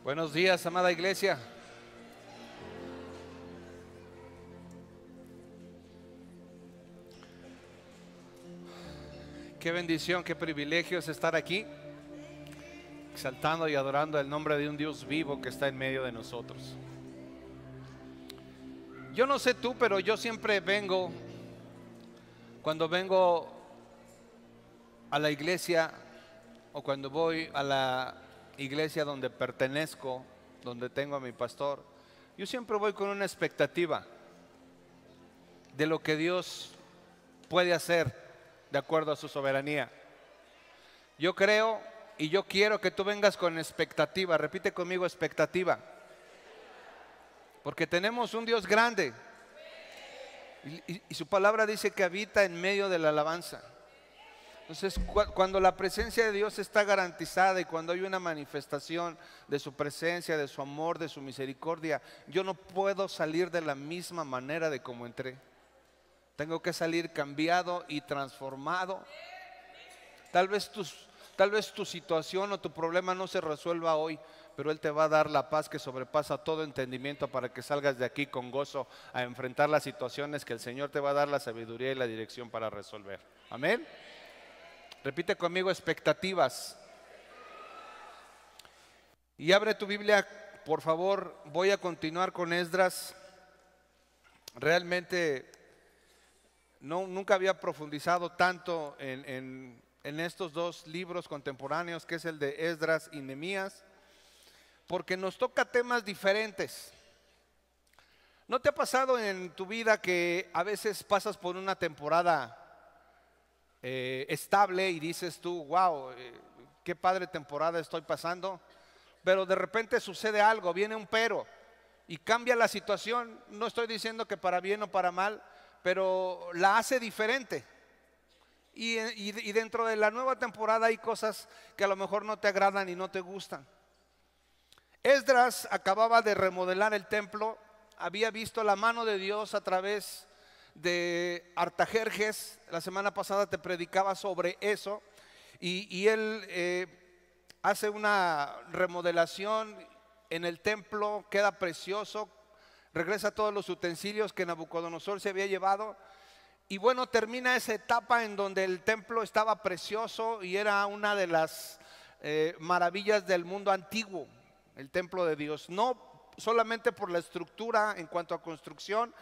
Buenos días, amada iglesia. Qué bendición, qué privilegio es estar aquí, exaltando y adorando el nombre de un Dios vivo que está en medio de nosotros. Yo no sé tú, pero yo siempre cuando vengo a la iglesia o cuando voy a la iglesia donde pertenezco, donde tengo a mi pastor, yo siempre voy con una expectativa de lo que Dios puede hacer de acuerdo a su soberanía. Yo creo y yo quiero que tú vengas con expectativa. Repite conmigo: expectativa. Porque tenemos un Dios grande y su palabra dice que habita en medio de la alabanza. Entonces, cuando la presencia de Dios está garantizada y cuando hay una manifestación de su presencia, de su amor, de su misericordia, yo no puedo salir de la misma manera de como entré. Tengo que salir cambiado y transformado. Tal vez tu situación o tu problema no se resuelva hoy, pero Él te va a dar la paz que sobrepasa todo entendimiento para que salgas de aquí con gozo a enfrentar las situaciones que el Señor te va a dar la sabiduría y la dirección para resolver. Amén. Repite conmigo: expectativas. Y abre tu Biblia, por favor. Voy a continuar con Esdras. Realmente nunca había profundizado tanto en estos dos libros contemporáneos, que es el de Esdras y Nehemías, porque nos toca temas diferentes. ¿No te ha pasado en tu vida que a veces pasas por una temporada estable y dices tú: wow, qué padre temporada estoy pasando? Pero de repente sucede algo, viene un pero y cambia la situación. No estoy diciendo que para bien o para mal, pero la hace diferente. Y dentro de la nueva temporada hay cosas que a lo mejor no te agradan y no te gustan. Esdras acababa de remodelar el templo, había visto la mano de Dios a través de Artajerjes. La semana pasada te predicaba sobre eso, y él hace una remodelación en el templo, queda precioso, regresa todos los utensilios que Nabucodonosor se había llevado. Y bueno, termina esa etapa en donde el templo estaba precioso y era una de las maravillas del mundo antiguo, el templo de Dios. No solamente por la estructura en cuanto a construcción,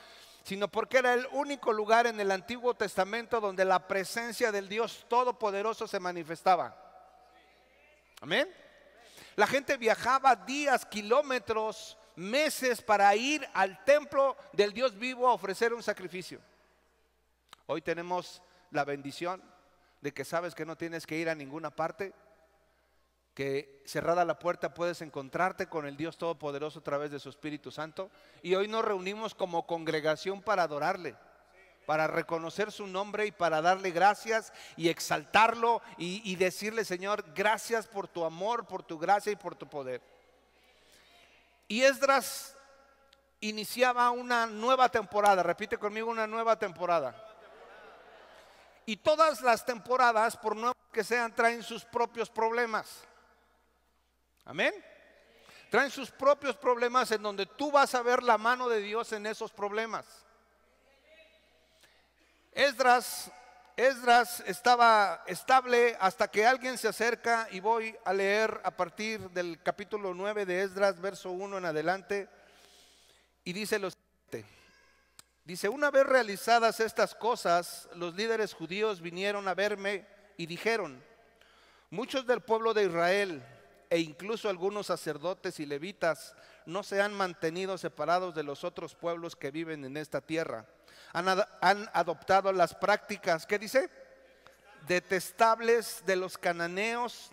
sino porque era el único lugar en el Antiguo Testamento donde la presencia del Dios Todopoderoso se manifestaba. Amén. La gente viajaba días, kilómetros, meses para ir al templo del Dios vivo a ofrecer un sacrificio. Hoy tenemos la bendición de que sabes que no tienes que ir a ninguna parte, que cerrada la puerta puedes encontrarte con el Dios Todopoderoso a través de su Espíritu Santo. Y hoy nos reunimos como congregación para adorarle, para reconocer su nombre y para darle gracias y exaltarlo y decirle: Señor, gracias por tu amor, por tu gracia y por tu poder. Y Esdras iniciaba una nueva temporada. Repite conmigo: una nueva temporada. Y todas las temporadas, por nuevas que sean, traen sus propios problemas. Amén. Traen sus propios problemas en donde tú vas a ver la mano de Dios en esos problemas. Esdras estaba estable hasta que alguien se acerca, y voy a leer a partir del capítulo 9 de Esdras, verso 1 en adelante, y dice lo siguiente. Dice: una vez realizadas estas cosas, los líderes judíos vinieron a verme y dijeron: muchos del pueblo de Israel e incluso algunos sacerdotes y levitas no se han mantenido separados de los otros pueblos que viven en esta tierra. Han adoptado las prácticas, ¿qué dice? Detestables de los cananeos.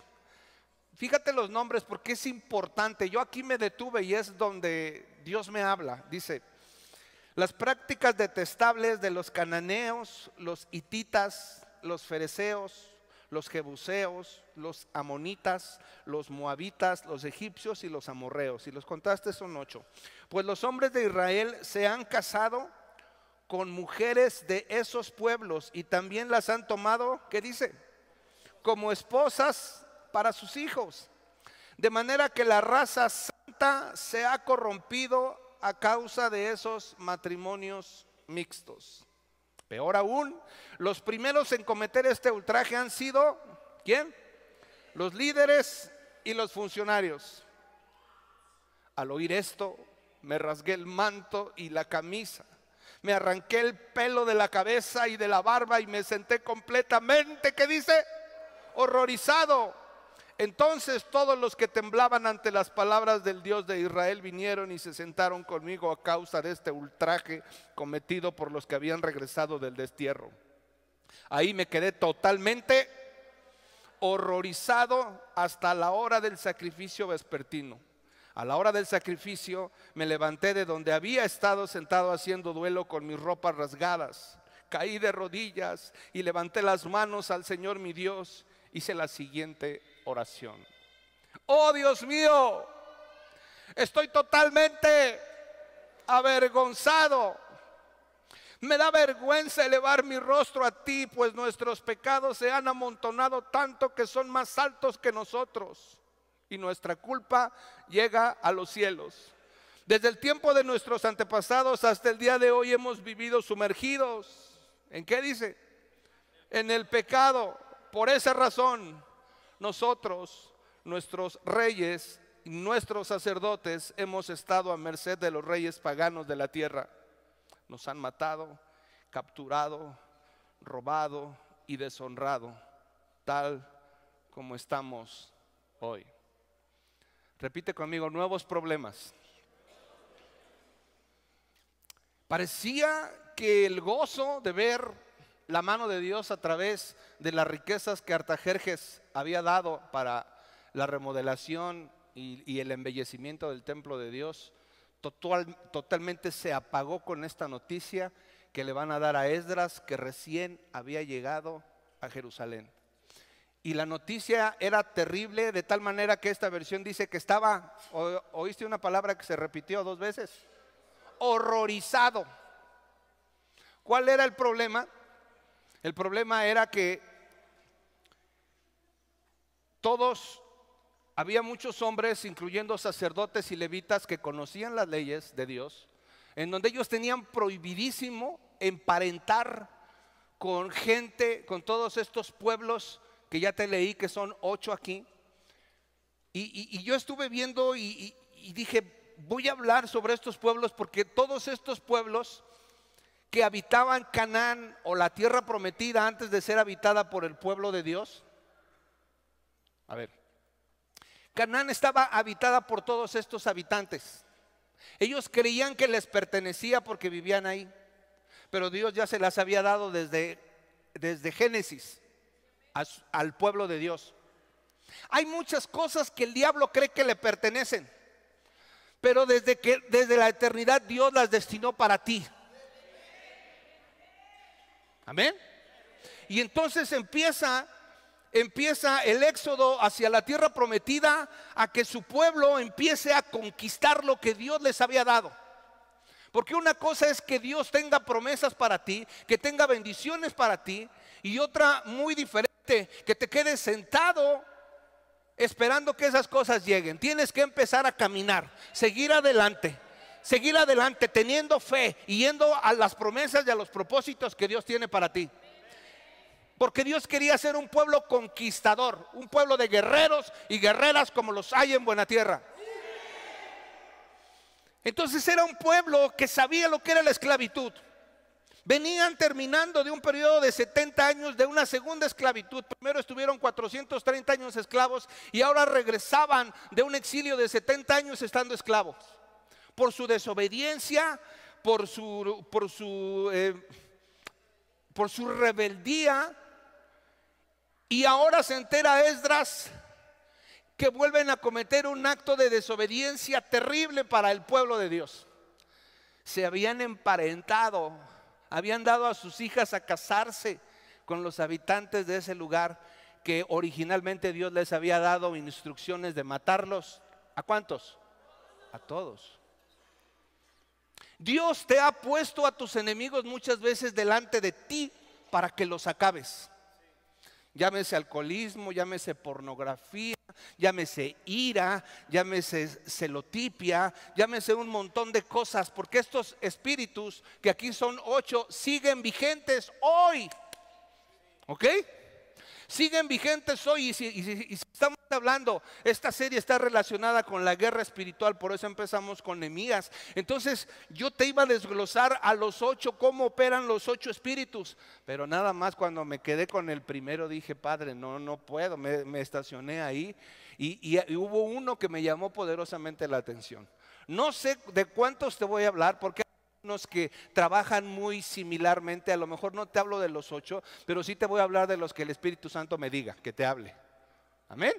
Fíjate los nombres porque es importante. Yo aquí me detuve y es donde Dios me habla. Dice: las prácticas detestables de los cananeos, los hititas, los fereceos, los jebuseos, los amonitas, los moabitas, los egipcios y los amorreos. Si los contaste son 8. Pues los hombres de Israel se han casado con mujeres de esos pueblos y también las han tomado, ¿qué dice? Como esposas para sus hijos. De manera que la raza santa planta se ha corrompido a causa de esos matrimonios mixtos. Peor aún, los primeros en cometer este ultraje han sido, ¿quién? Los líderes y los funcionarios. Al oír esto, me rasgué el manto y la camisa, me arranqué el pelo de la cabeza y de la barba y me senté completamente, ¿qué dice? Horrorizado. Entonces todos los que temblaban ante las palabras del Dios de Israel vinieron y se sentaron conmigo a causa de este ultraje cometido por los que habían regresado del destierro. Ahí me quedé totalmente horrorizado hasta la hora del sacrificio vespertino. A la hora del sacrificio me levanté de donde había estado sentado haciendo duelo con mis ropas rasgadas. Caí de rodillas y levanté las manos al Señor mi Dios. Hice la siguiente oración: oh Dios mío, estoy totalmente avergonzado. Me da vergüenza elevar mi rostro a ti, pues nuestros pecados se han amontonado tanto que son más altos que nosotros, y nuestra culpa llega a los cielos. Desde el tiempo de nuestros antepasados hasta el día de hoy hemos vivido sumergidos. ¿En qué dice? En el pecado. Por esa razón, nosotros, nuestros reyes y nuestros sacerdotes hemos estado a merced de los reyes paganos de la tierra. Nos han matado, capturado, robado y deshonrado, tal como estamos hoy. Repite conmigo: nuevos problemas. Parecía que el gozo de ver la mano de Dios a través de las riquezas que Artajerjes había dado para la remodelación y el embellecimiento del templo de Dios, totalmente se apagó con esta noticia que le van a dar a Esdras, que recién había llegado a Jerusalén. Y la noticia era terrible, de tal manera que esta versión dice que estaba, ¿oíste una palabra que se repitió 2 veces? Horrorizado. ¿Cuál era el problema? El problema era que había muchos hombres, incluyendo sacerdotes y levitas, que conocían las leyes de Dios, en donde ellos tenían prohibidísimo emparentar con gente, con todos estos pueblos que ya te leí, que son 8 aquí. Y yo estuve viendo y dije, voy a hablar sobre estos pueblos, porque todos estos pueblos que habitaban Canaán o la tierra prometida antes de ser habitada por el pueblo de Dios. A ver, Canaán estaba habitada por todos estos habitantes. Ellos creían que les pertenecía porque vivían ahí, pero Dios ya se las había dado desde Génesis al pueblo de Dios. Hay muchas cosas que el diablo cree que le pertenecen, pero desde la eternidad Dios las destinó para ti. Amén. Y entonces empieza el éxodo hacia la tierra prometida, a que su pueblo empiece a conquistar lo que Dios les había dado. Porque una cosa es que Dios tenga promesas para ti, que tenga bendiciones para ti, y otra muy diferente, que te quedes sentado esperando que esas cosas lleguen. Tienes que empezar a caminar, seguir adelante teniendo fe y yendo a las promesas y a los propósitos que Dios tiene para ti. Porque Dios quería ser un pueblo conquistador, un pueblo de guerreros y guerreras como los hay en Buena Tierra. Entonces era un pueblo que sabía lo que era la esclavitud. Venían terminando de un periodo de 70 años de una segunda esclavitud. Primero estuvieron 430 años esclavos y ahora regresaban de un exilio de 70 años estando esclavos. Por su desobediencia, por su rebeldía. Y ahora se entera Esdras que vuelven a cometer un acto de desobediencia terrible para el pueblo de Dios. Se habían emparentado, habían dado a sus hijas a casarse con los habitantes de ese lugar, que originalmente Dios les había dado instrucciones de matarlos. ¿A cuántos? A todos. Dios te ha puesto a tus enemigos muchas veces delante de ti para que los acabes. Llámese alcoholismo, llámese pornografía, llámese ira, llámese celotipia, llámese un montón de cosas, porque estos espíritus, que aquí son 8, siguen vigentes hoy. ¿Ok? Siguen vigentes hoy. Y si estamos hablando, esta serie está relacionada con la guerra espiritual, por eso empezamos con Nehemías. Entonces yo te iba a desglosar a los 8 cómo operan los 8 espíritus, pero nada más cuando me quedé con el primero dije, Padre, no puedo. Me estacioné ahí y hubo uno que me llamó poderosamente la atención. No sé de cuántos te voy a hablar, porque unos que trabajan muy similarmente. A lo mejor no te hablo de los 8, pero sí te voy a hablar de los que el Espíritu Santo me diga que te hable. Amén.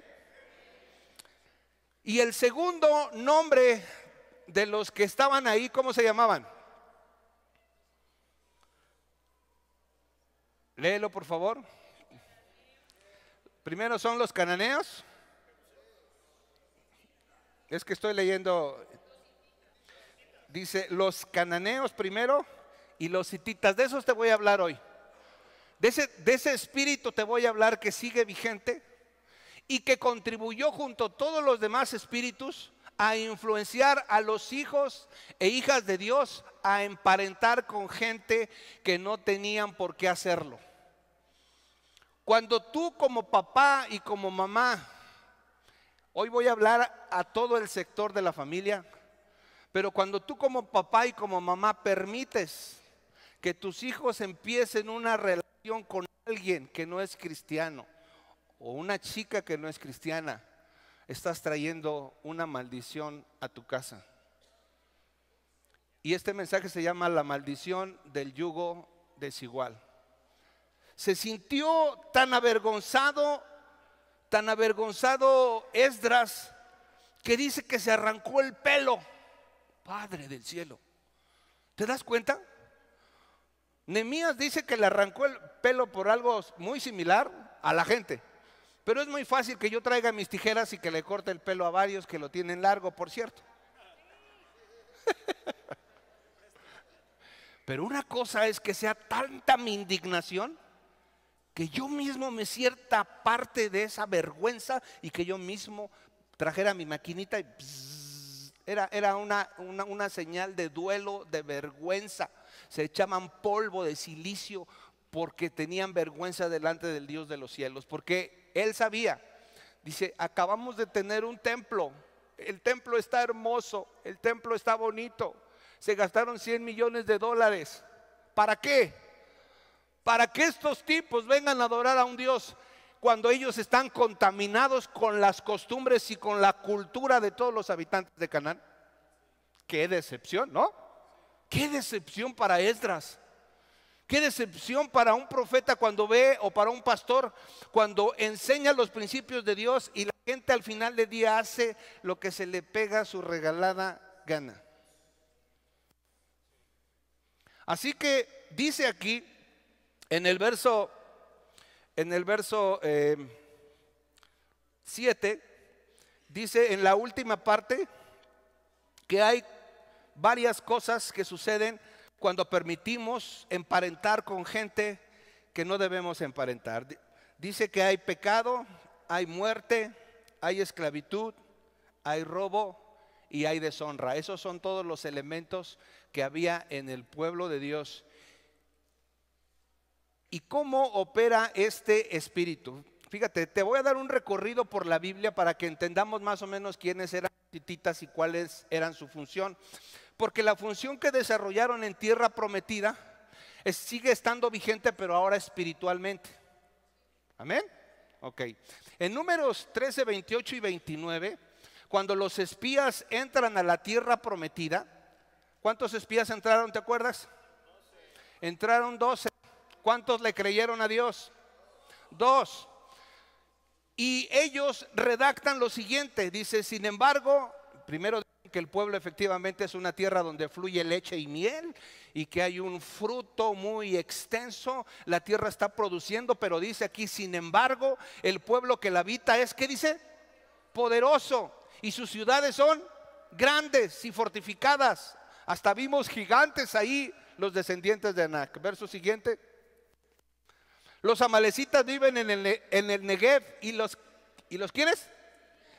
Y el segundo nombre de los que estaban ahí, ¿cómo se llamaban? Léelo, por favor. Primero son los cananeos. Es que estoy leyendo. Dice los cananeos primero y los hititas. De esos te voy a hablar hoy. De ese espíritu te voy a hablar, que sigue vigente y que contribuyó junto a todos los demás espíritus a influenciar a los hijos e hijas de Dios a emparentar con gente que no tenían por qué hacerlo. Cuando tú como papá y como mamá, hoy voy a hablar a todo el sector de la familia, pero cuando tú como papá y como mamá permites que tus hijos empiecen una relación con alguien que no es cristiano o una chica que no es cristiana, estás trayendo una maldición a tu casa. Y este mensaje se llama la maldición del yugo desigual. Se sintió tan avergonzado Esdras, que dice que se arrancó el pelo. Padre del cielo, ¿te das cuenta? Nehemías dice que le arrancó el pelo por algo muy similar a la gente. Pero es muy fácil que yo traiga mis tijeras y que le corte el pelo a varios que lo tienen largo, por cierto. Pero una cosa es que sea tanta mi indignación que yo mismo me sienta parte de esa vergüenza y que yo mismo trajera mi maquinita y era una señal de duelo, de vergüenza. Se echaban polvo de silicio porque tenían vergüenza delante del Dios de los cielos, porque él sabía. Dice, acabamos de tener un templo, el templo está hermoso, el templo está bonito, se gastaron $100 millones. ¿Para qué? Para que estos tipos vengan a adorar a un Dios cuando ellos están contaminados con las costumbres y con la cultura de todos los habitantes de Canaán. Qué decepción, ¿no? Qué decepción para Esdras. Qué decepción para un profeta cuando ve, o para un pastor cuando enseña los principios de Dios y la gente al final del día hace lo que se le pega a su regalada gana. Así que dice aquí en el verso 7, dice en la última parte que hay varias cosas que suceden cuando permitimos emparentar con gente que no debemos emparentar. Dice que hay pecado, hay muerte, hay esclavitud, hay robo y hay deshonra. Esos son todos los elementos que había en el pueblo de Dios. ¿Y cómo opera este espíritu? Fíjate, te voy a dar un recorrido por la Biblia para que entendamos más o menos quiénes eran los hititas y cuáles eran su función. Porque la función que desarrollaron en tierra prometida sigue estando vigente, pero ahora espiritualmente. ¿Amén? Ok. En Números 13, 28 y 29, cuando los espías entran a la tierra prometida, ¿cuántos espías entraron? ¿Te acuerdas? 12. Entraron 12. ¿Cuántos le creyeron a Dios? 2. Y ellos redactan lo siguiente. Dice, sin embargo, primero que el pueblo efectivamente es una tierra donde fluye leche y miel y que hay un fruto muy extenso. La tierra está produciendo, pero dice aquí, sin embargo, el pueblo que la habita es, ¿qué dice? Poderoso. Y sus ciudades son grandes y fortificadas. Hasta vimos gigantes ahí, los descendientes de Anac. Verso siguiente. Los amalecitas viven en el Negev. ¿Y los quiénes?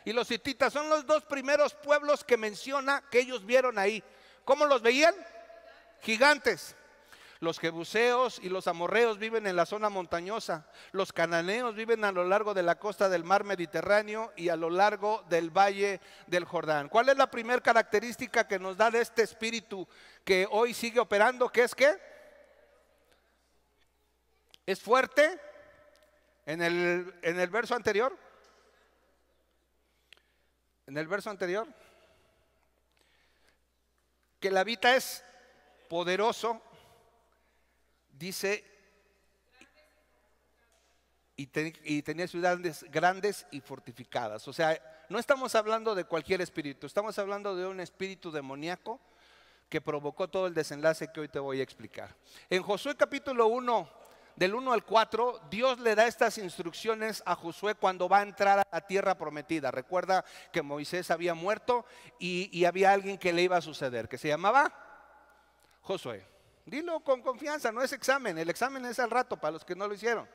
Y los hititas son los dos primeros pueblos que menciona que ellos vieron ahí. ¿Cómo los veían? Gigantes. Los jebuseos y los amorreos viven en la zona montañosa. Los cananeos viven a lo largo de la costa del mar Mediterráneo y a lo largo del valle del Jordán. ¿Cuál es la primera característica que nos da de este espíritu que hoy sigue operando? ¿Qué es qué? ¿Es fuerte? En el verso anterior. En el verso anterior. Que la vida es poderoso. Dice, y tenía ciudades grandes y fortificadas. O sea, no estamos hablando de cualquier espíritu, estamos hablando de un espíritu demoníaco que provocó todo el desenlace que hoy te voy a explicar. En Josué capítulo 1, del 1 al 4, Dios le da estas instrucciones a Josué cuando va a entrar a la tierra prometida. Recuerda que Moisés había muerto y había alguien que le iba a suceder, que se llamaba Josué. Dilo con confianza, no es examen, el examen es al rato para los que no lo hicieron.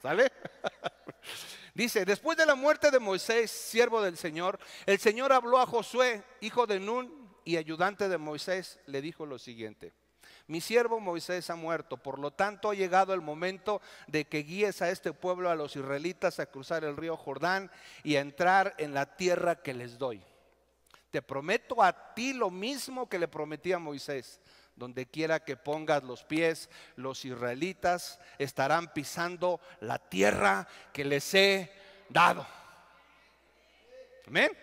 ¿Sale? Dice, después de la muerte de Moisés, siervo del Señor, el Señor habló a Josué, hijo de Nun y ayudante de Moisés, le dijo lo siguiente: mi siervo Moisés ha muerto, por lo tanto ha llegado el momento de que guíes a este pueblo, a los israelitas, a cruzar el río Jordán y a entrar en la tierra que les doy. Te prometo a ti lo mismo que le prometí a Moisés. Donde quiera que pongas los pies, los israelitas estarán pisando la tierra que les he dado. Amén.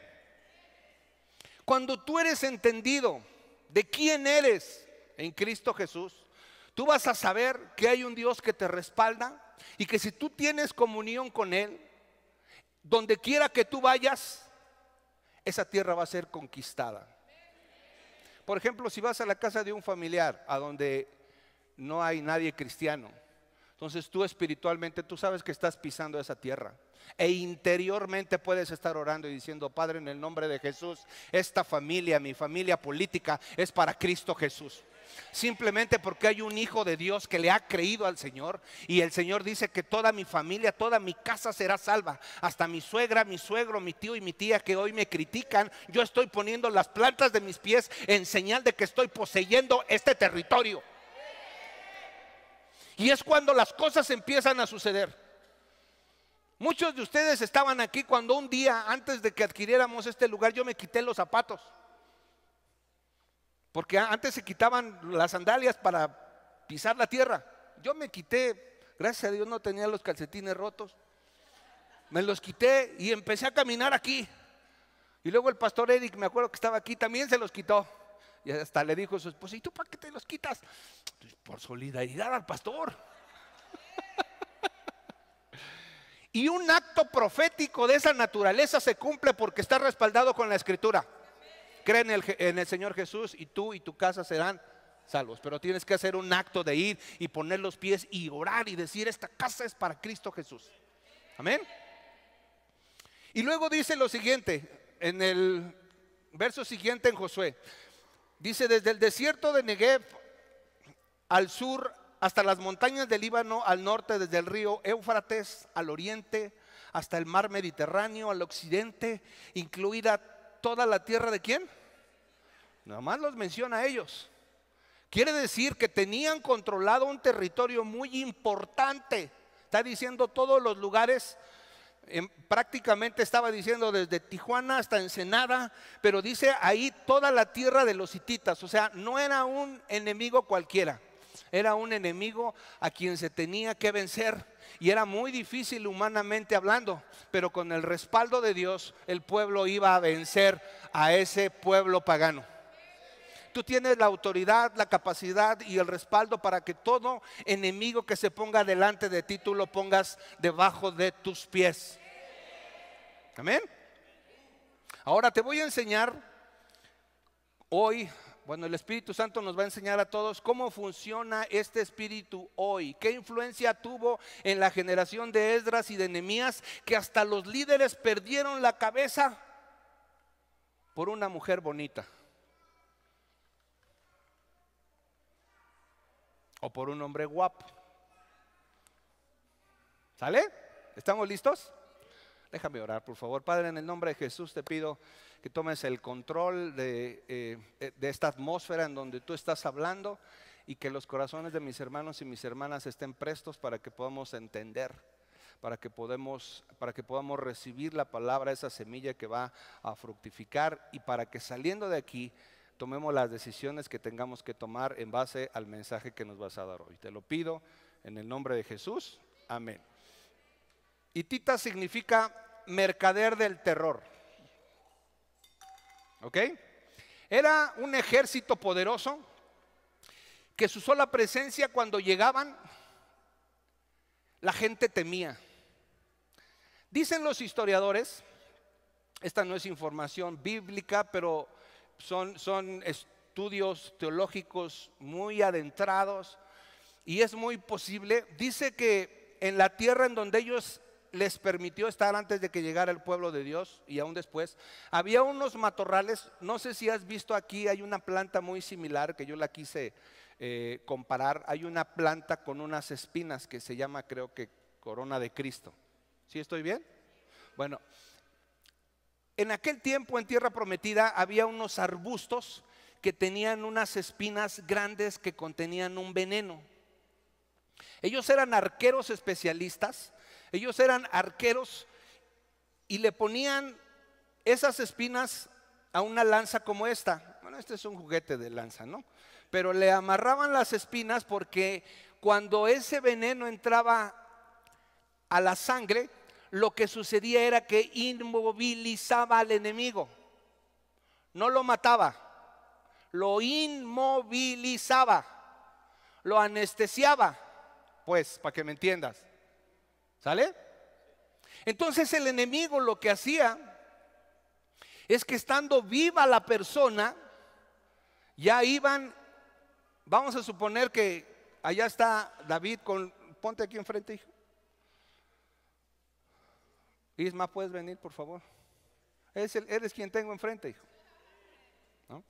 Cuando tú eres entendido de quién eres en Cristo Jesús, tú vas a saber que hay un Dios que te respalda y que si tú tienes comunión con Él, donde quiera que tú vayas, esa tierra va a ser conquistada. Por ejemplo, si vas a la casa de un familiar a donde no hay nadie cristiano, entonces tú espiritualmente, tú sabes que estás pisando esa tierra. E interiormente puedes estar orando y diciendo: Padre, en el nombre de Jesús, esta familia, mi familia política, es para Cristo Jesús. Simplemente porque hay un hijo de Dios que le ha creído al Señor, y el Señor dice que toda mi familia, toda mi casa será salva. Hasta mi suegra, mi suegro, mi tío y mi tía que hoy me critican, yo estoy poniendo las plantas de mis pies en señal de que estoy poseyendo este territorio. Y es cuando las cosas empiezan a suceder. Muchos de ustedes estaban aquí cuando un día antes de que adquiriéramos este lugar yo me quité los zapatos. Porque antes se quitaban las sandalias para pisar la tierra. Yo me quité, gracias a Dios no tenía los calcetines rotos. Me los quité y empecé a caminar aquí. Y luego el pastor Eric, me acuerdo que estaba aquí, también se los quitó. Y hasta le dijo a su esposa: ¿y tú para qué te los quitas? Pues por solidaridad al pastor. Y un acto profético de esa naturaleza se cumple porque está respaldado con la Escritura. Cree en el Señor Jesús y tú y tu casa serán salvos. Pero tienes que hacer un acto de ir y poner los pies y orar y decir: esta casa es para Cristo Jesús. Amén. Y luego dice lo siguiente, en el verso siguiente en Josué. Dice: desde el desierto de Negev al sur hasta las montañas del Líbano al norte, desde el río Éufrates al oriente hasta el mar Mediterráneo al occidente, incluida toda la tierra de ¿quién? Nada más los menciona a ellos. Quiere decir que tenían controlado un territorio muy importante. Está diciendo todos los lugares. Prácticamente estaba diciendo desde Tijuana hasta Ensenada, pero dice ahí toda la tierra de los hititas. O sea, no era un enemigo cualquiera, era un enemigo a quien se tenía que vencer. Y era muy difícil humanamente hablando, pero con el respaldo de Dios el pueblo iba a vencer a ese pueblo pagano. Tú tienes la autoridad, la capacidad y el respaldo para que todo enemigo que se ponga delante de ti, tú lo pongas debajo de tus pies. Amén. Ahora te voy a enseñar hoy, bueno, el Espíritu Santo nos va a enseñar a todos cómo funciona este espíritu hoy. Qué influencia tuvo en la generación de Esdras y de Nehemías, que hasta los líderes perdieron la cabeza por una mujer bonita. O por un hombre guapo. ¿Sale? ¿Estamos listos? Déjame orar, por favor. Padre, en el nombre de Jesús te pido que tomes el control de esta atmósfera en donde tú estás hablando, y que los corazones de mis hermanos y mis hermanas estén prestos para que podamos entender, para que podamos recibir la palabra, esa semilla que va a fructificar, y para que saliendo de aquí tomemos las decisiones que tengamos que tomar en base al mensaje que nos vas a dar hoy. Te lo pido en el nombre de Jesús. Amén. Hitita significa mercader del terror. ¿Ok? Era un ejército poderoso que su sola presencia, cuando llegaban, la gente temía. Dicen los historiadores, esta no es información bíblica, pero son estudios teológicos muy adentrados, y es muy posible. Dice que en la tierra en donde ellos les permitió estar antes de que llegara el pueblo de Dios, y aún después, había unos matorrales. No sé si has visto aquí, hay una planta muy similar que yo la quise comparar. Hay una planta con unas espinas que se llama, creo que, corona de Cristo. ¿Sí estoy bien? Bueno, en aquel tiempo en Tierra Prometida había unos arbustos que tenían unas espinas grandes que contenían un veneno. Ellos eran arqueros especialistas. Ellos eran arqueros y le ponían esas espinas a una lanza como esta. Bueno, este es un juguete de lanza, ¿no? Pero le amarraban las espinas, porque cuando ese veneno entraba a la sangre, lo que sucedía era que inmovilizaba al enemigo. No lo mataba, lo inmovilizaba, lo anestesiaba, pues, para que me entiendas. ¿Sale? Entonces el enemigo lo que hacía es que, estando viva la persona, ya iban. Vamos a suponer que allá está David ponte aquí enfrente, hijo. Isma, ¿puedes venir, por favor? Eres quien tengo enfrente, hijo, ¿no?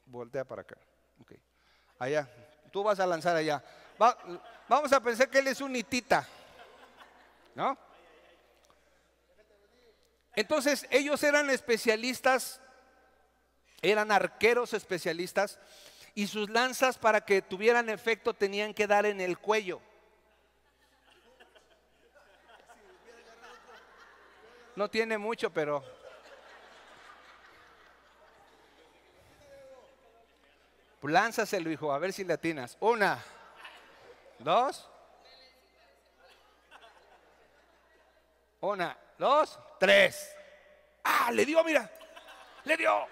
Voltea para acá. Okay. Allá, tú vas a lanzar allá. Vamos a pensar que él es un hitita, ¿no? Entonces ellos eran especialistas, eran arqueros especialistas, y sus lanzas, para que tuvieran efecto, tenían que dar en el cuello. No tiene mucho, pero pues lánzaselo, hijo, a ver si le atinas. 1, 2, 1, 2, 3. ¡Ah! Le dio, mira. Le dio.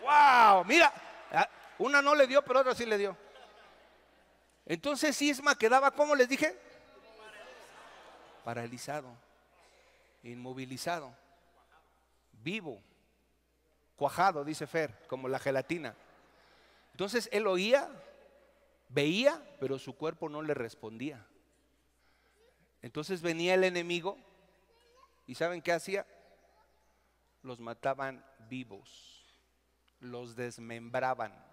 ¡Wow! Mira. Una no le dio, pero otra sí le dio. Entonces Isma quedaba, ¿cómo les dije? Paralizado, inmovilizado, vivo, cuajado, dice Fer, como la gelatina. Entonces él oía, veía, pero su cuerpo no le respondía. Entonces venía el enemigo, y ¿saben qué hacía? Los mataban vivos, los desmembraban.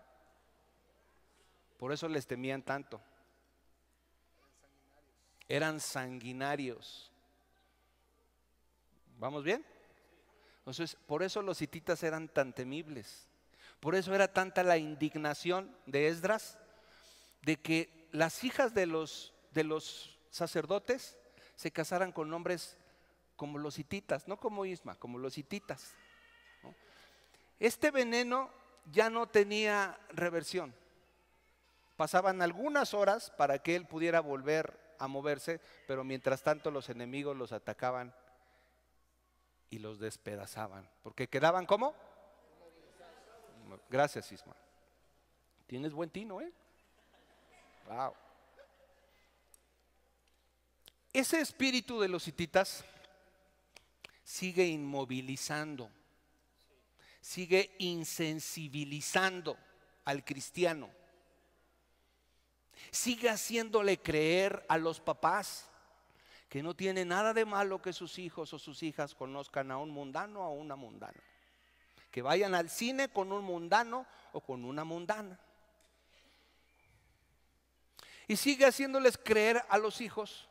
Por eso les temían tanto. Eran sanguinarios. ¿Vamos bien? Entonces, por eso los hititas eran tan temibles. Por eso era tanta la indignación de Esdras de que las hijas de los sacerdotes se casaran con hombres como los hititas, no como Isma, como los hititas, ¿no? Este veneno ya no tenía reversión. Pasaban algunas horas para que él pudiera volver a moverse, pero mientras tanto los enemigos los atacaban y los despedazaban, porque quedaban ¿cómo? Gracias, Isma. Tienes buen tino, ¿eh? Wow. Ese espíritu de los hititas sigue inmovilizando, sigue insensibilizando al cristiano. Sigue haciéndole creer a los papás que no tiene nada de malo que sus hijos o sus hijas conozcan a un mundano o a una mundana, que vayan al cine con un mundano o con una mundana. Y sigue haciéndoles creer a los hijos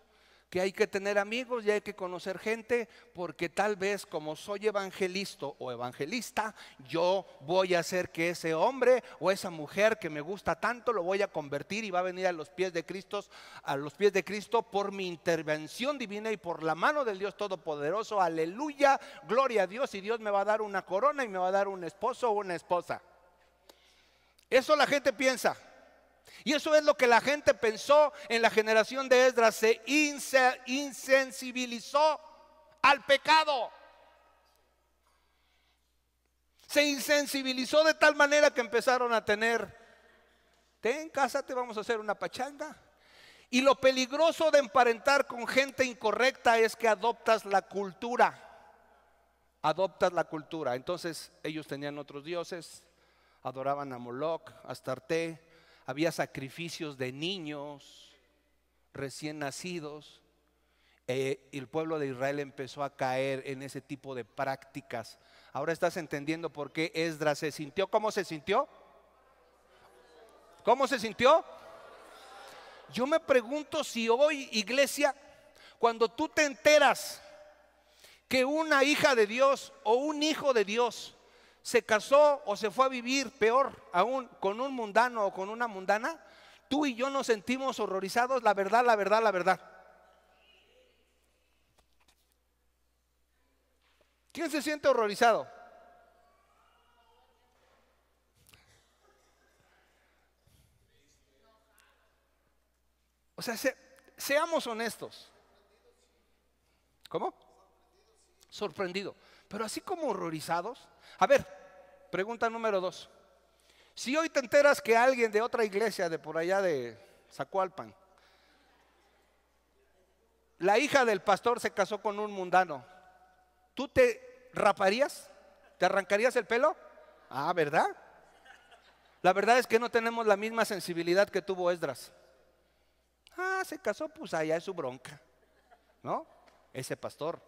que hay que tener amigos y hay que conocer gente, porque tal vez como soy evangelista o evangelista, yo voy a hacer que ese hombre o esa mujer que me gusta tanto lo voy a convertir y va a venir a los pies de Cristo por mi intervención divina y por la mano del Dios Todopoderoso. Aleluya, gloria a Dios, y Dios me va a dar una corona y me va a dar un esposo o una esposa. Eso la gente piensa. Y eso es lo que la gente pensó en la generación de Esdras. Se insensibilizó al pecado. Se insensibilizó de tal manera que empezaron a tener: cásate, vamos a hacer una pachanga. Y lo peligroso de emparentar con gente incorrecta es que adoptas la cultura. Adoptas la cultura. Entonces ellos tenían otros dioses, adoraban a Moloch, a Astarte. Había sacrificios de niños recién nacidos. Y el pueblo de Israel empezó a caer en ese tipo de prácticas. Ahora estás entendiendo por qué Esdras se sintió. ¿Cómo se sintió? ¿Cómo se sintió? Yo me pregunto si hoy, iglesia, cuando tú te enteras que una hija de Dios o un hijo de Dios se casó o se fue a vivir, peor aún, con un mundano o con una mundana, tú y yo nos sentimos horrorizados. La verdad, la verdad, la verdad. ¿Quién se siente horrorizado? O sea, seamos honestos. ¿Cómo? Sorprendido. Pero así como horrorizados. A ver, pregunta número 2. Si hoy te enteras que alguien de otra iglesia de por allá de Zacualpan, la hija del pastor se casó con un mundano, ¿tú te raparías? ¿Te arrancarías el pelo? Ah, ¿verdad? La verdad es que no tenemos la misma sensibilidad que tuvo Esdras. Ah, se casó, pues allá es su bronca, ¿no? Ese pastor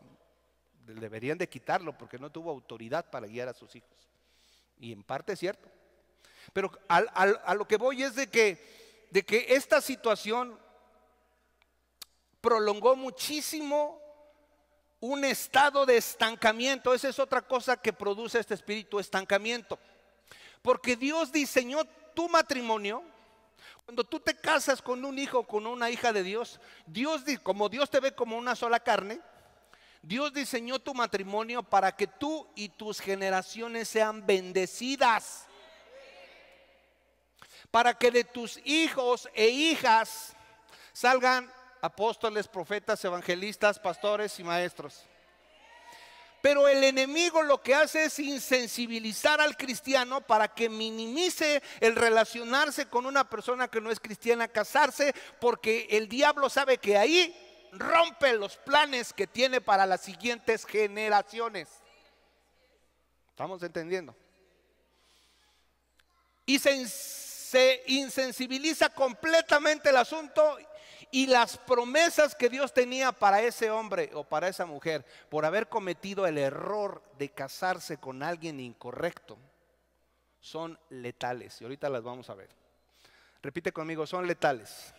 deberían de quitarlo porque no tuvo autoridad para guiar a sus hijos. Y en parte es cierto. Pero a lo que voy es de que esta situación prolongó muchísimo un estado de estancamiento. Esa es otra cosa que produce este espíritu, estancamiento. Porque Dios diseñó tu matrimonio. Cuando tú te casas con un hijo o con una hija de Dios, como Dios te ve como una sola carne, Dios diseñó tu matrimonio para que tú y tus generaciones sean bendecidas. Para que de tus hijos e hijas salgan apóstoles, profetas, evangelistas, pastores y maestros. Pero el enemigo lo que hace es insensibilizar al cristiano para que minimice el relacionarse con una persona que no es cristiana, casarse, porque el diablo sabe que ahí rompe los planes que tiene para las siguientes generaciones. ¿Estamos entendiendo? Y se insensibiliza completamente el asunto y las promesas que Dios tenía para ese hombre o para esa mujer por haber cometido el error de casarse con alguien incorrecto son letales. Y ahorita las vamos a ver. Repite conmigo, son letales.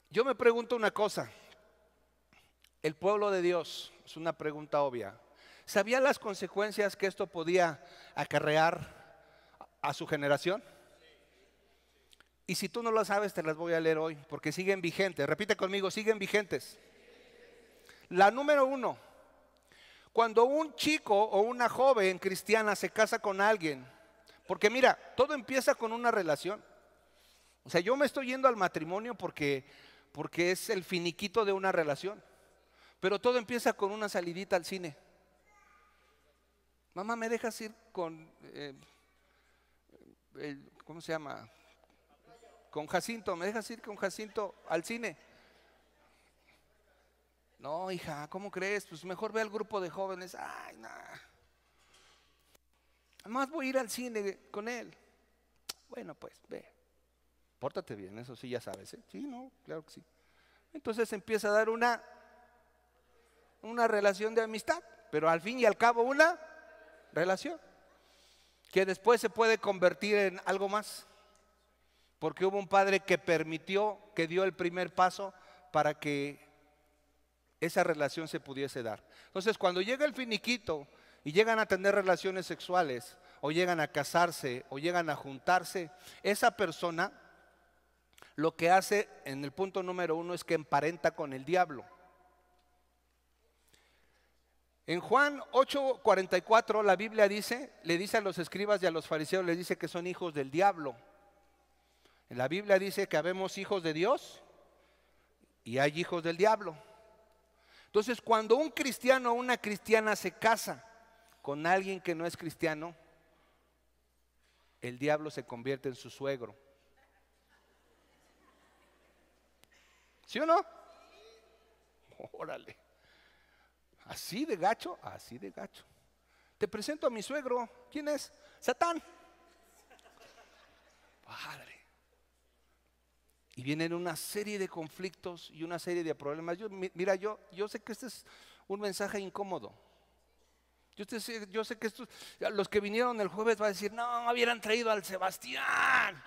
Yo me pregunto una cosa. El pueblo de Dios, es una pregunta obvia, ¿sabía las consecuencias que esto podía acarrear a su generación? Y si tú no lo sabes, te las voy a leer hoy, porque siguen vigentes. Repite conmigo, siguen vigentes. La número 1, cuando un chico o una joven cristiana se casa con alguien, porque mira, todo empieza con una relación. O sea, yo me estoy yendo al matrimonio porque es el finiquito de una relación. Pero todo empieza con una salidita al cine. Mamá, ¿me dejas ir con, ¿cómo se llama? Con Jacinto, ¿me dejas ir con Jacinto al cine? No, hija, ¿cómo crees? Pues mejor ve al grupo de jóvenes. Ay, nada. Además voy a ir al cine con él. Bueno, pues, ve. Pórtate bien, eso sí ya sabes, ¿eh? Sí, no, claro que sí. Entonces empieza a dar una relación de amistad, pero al fin y al cabo una relación que después se puede convertir en algo más. porque hubo un padre que permitió, que dio el primer paso para que esa relación se pudiese dar. Entonces, cuando llega el finiquito y llegan a tener relaciones sexuales, o llegan a casarse, o llegan a juntarse, esa persona lo que hace en el punto número 1 es que emparenta con el diablo. En Juan 8:44 la Biblia dice, le dice a los escribas y a los fariseos, les dice que son hijos del diablo. En la Biblia dice que habemos hijos de Dios y hay hijos del diablo. Entonces, cuando un cristiano o una cristiana se casa con alguien que no es cristiano, el diablo se convierte en su suegro. ¿Sí o no? Órale. Así de gacho, así de gacho. Te presento a mi suegro. ¿Quién es? Satán. Padre. Y vienen una serie de conflictos y una serie de problemas. Mira, yo sé que este es un mensaje incómodo. Yo sé que los que vinieron el jueves van a decir, no, hubieran traído al Sebastián.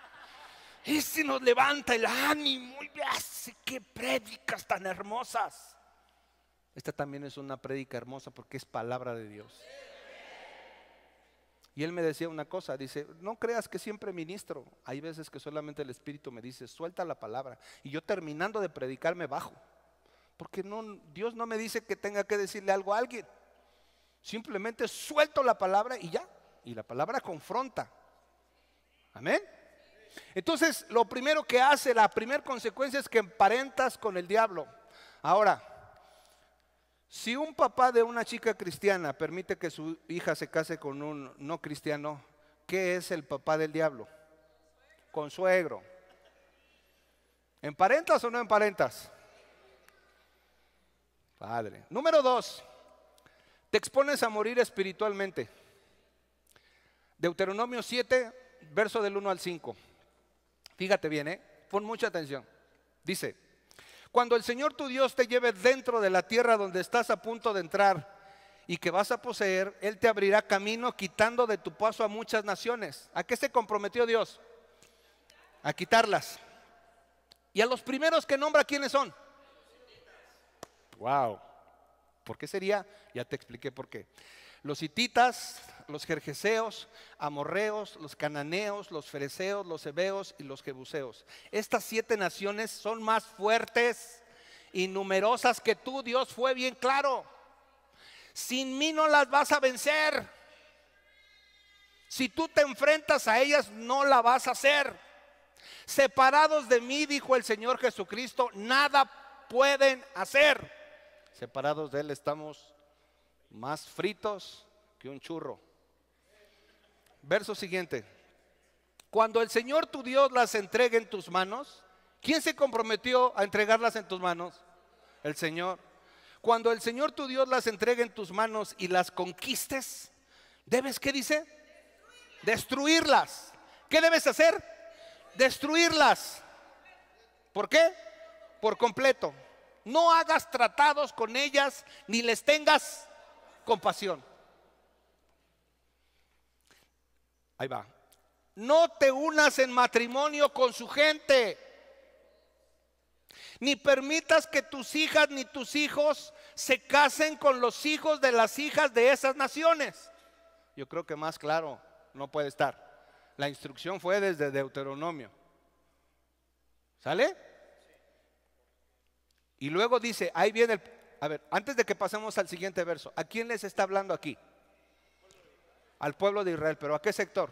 Ese nos levanta el ánimo y hace qué prédicas tan hermosas. Esta también es una prédica hermosa porque es palabra de Dios. Y él me decía una cosa, dice, no creas que siempre ministro. Hay veces que solamente el Espíritu me dice, suelta la palabra. Y yo terminando de predicar me bajo. Porque Dios no me dice que tenga que decirle algo a alguien. Simplemente suelto la palabra y ya. Y la palabra confronta. Amén. Entonces, lo primero que hace, la primera consecuencia es que emparentas con el diablo. Ahora, si un papá de una chica cristiana permite que su hija se case con un no cristiano, ¿qué es el papá del diablo? Consuegro. ¿Emparentas o no emparentas? Padre. Número 2, te expones a morir espiritualmente. Deuteronomio 7, verso del 1 al 5. Fíjate bien, pon mucha atención. Dice, cuando el Señor tu Dios te lleve dentro de la tierra donde estás a punto de entrar y que vas a poseer, Él te abrirá camino quitando de tu paso a muchas naciones. ¿A qué se comprometió Dios? A quitarlas. Y a los primeros que nombra, ¿quiénes son? Wow. ¿Por qué sería? Ya te expliqué por qué. Los hititas, los gergeseos, amorreos, los cananeos, los fereceos, los heveos y los jebuseos. Estas 7 naciones son más fuertes y numerosas que tú. Dios fue bien claro. Sin mí no las vas a vencer. Si tú te enfrentas a ellas, no la vas a hacer. Separados de mí, dijo el Señor Jesucristo, nada pueden hacer. Separados de Él estamos más fritos que un churro. Verso siguiente. Cuando el Señor tu Dios las entregue en tus manos, ¿quién se comprometió a entregarlas en tus manos? El Señor. Cuando el Señor tu Dios las entregue en tus manos y las conquistes, debes, ¿qué dice? Destruirlas. ¿Qué debes hacer? Destruirlas. ¿Por qué? Por completo. No hagas tratados con ellas ni les tengas compasión. Ahí va. No te unas en matrimonio con su gente, ni permitas que tus hijas ni tus hijos se casen con los hijos de las hijas de esas naciones. Yo creo que más claro no puede estar. La instrucción fue desde Deuteronomio. ¿Sale? Y luego dice, ahí viene a ver, antes de que pasemos al siguiente verso, ¿a quién les está hablando aquí? Al pueblo de Israel, pero ¿a qué sector?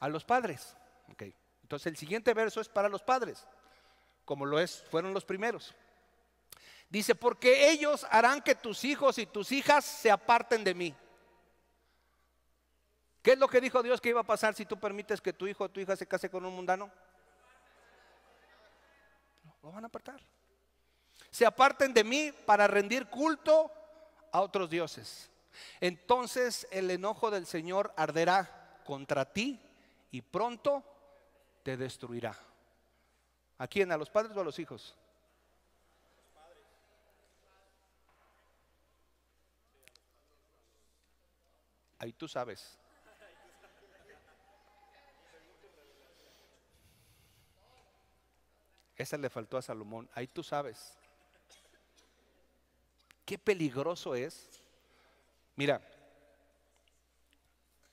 A los padres. Okay. Entonces el siguiente verso es para los padres, como fueron los primeros. Dice, porque ellos harán que tus hijos y tus hijas se aparten de mí. ¿Qué es lo que dijo Dios que iba a pasar si tú permites que tu hijo o tu hija se case con un mundano? Lo van a apartar. Se aparten de mí para rendir culto a otros dioses. Entonces el enojo del Señor arderá contra ti y pronto te destruirá. ¿A quién? ¿A los padres o a los hijos? Ahí tú sabes. Esa le faltó a Salomón. Ahí tú sabes. Qué peligroso es. Mira,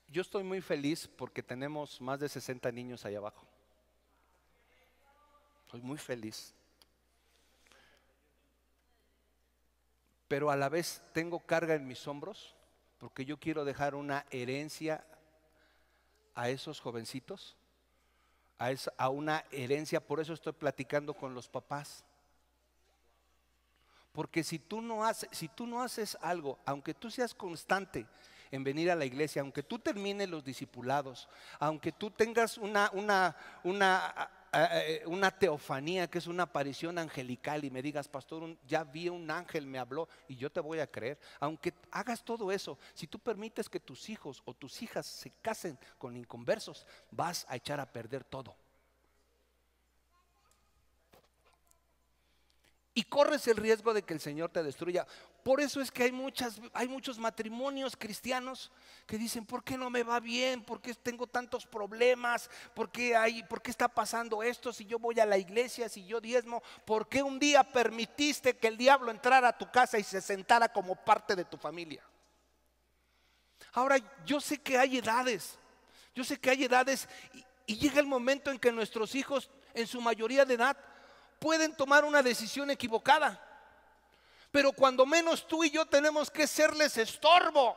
yo estoy muy feliz porque tenemos más de 60 niños allá abajo. Estoy muy feliz. Pero a la vez tengo carga en mis hombros porque yo quiero dejar una herencia a esos jovencitos, a una herencia. Por eso estoy platicando con los papás. Porque si tú no haces algo, aunque tú seas constante en venir a la iglesia, aunque tú termines los discipulados, aunque tú tengas una teofanía, que es una aparición angelical, y me digas, pastor, ya vi un ángel, me habló, y yo te voy a creer. Aunque hagas todo eso, si tú permites que tus hijos o tus hijas se casen con inconversos, vas a echar a perder todo. Y corres el riesgo de que el Señor te destruya. Por eso es que hay muchos matrimonios cristianos que dicen, ¿por qué no me va bien? ¿Por qué tengo tantos problemas? ¿Por qué está pasando esto? Si yo voy a la iglesia, si yo diezmo, ¿por qué un día permitiste que el diablo entrara a tu casa y se sentara como parte de tu familia? Ahora, yo sé que hay edades. Y llega el momento en que nuestros hijos, en su mayoría de edad, pueden tomar una decisión equivocada, pero cuando menos tú y yo tenemos que serles estorbo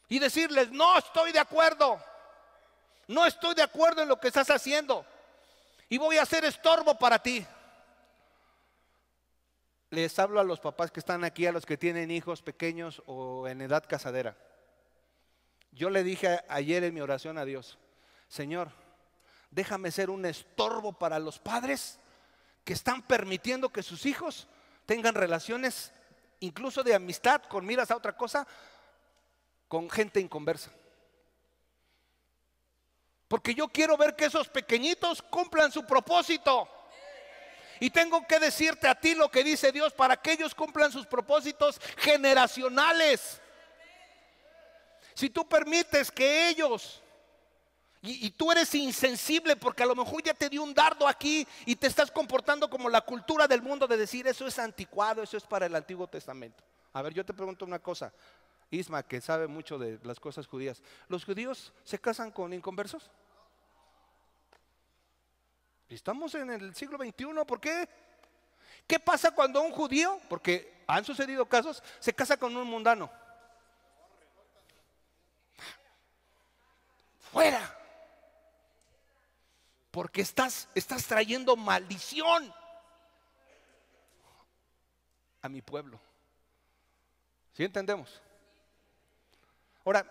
y decirles, no estoy de acuerdo en lo que estás haciendo y voy a ser estorbo para ti. Les hablo a los papás que están aquí, a los que tienen hijos pequeños o en edad casadera. Yo le dije ayer en mi oración a Dios, Señor, déjame ser un estorbo para los padres que están permitiendo que sus hijos tengan relaciones, incluso de amistad, con miras a otra cosa, con gente inconversa. Porque yo quiero ver que esos pequeñitos cumplan su propósito. Y tengo que decirte a ti lo que dice Dios para que ellos cumplan sus propósitos generacionales. Si tú permites que ellos... Y tú eres insensible porque a lo mejor ya te dio un dardo aquí y te estás comportando como la cultura del mundo de decir eso es anticuado, eso es para el Antiguo Testamento. A ver, yo te pregunto una cosa, Isma, que sabe mucho de las cosas judías. ¿Los judíos se casan con inconversos? Estamos en el siglo XXI, ¿por qué? ¿Qué pasa cuando un judío, porque han sucedido casos, se casa con un mundano? Fuera. Porque estás trayendo maldición a mi pueblo. ¿Sí entendemos? Ahora,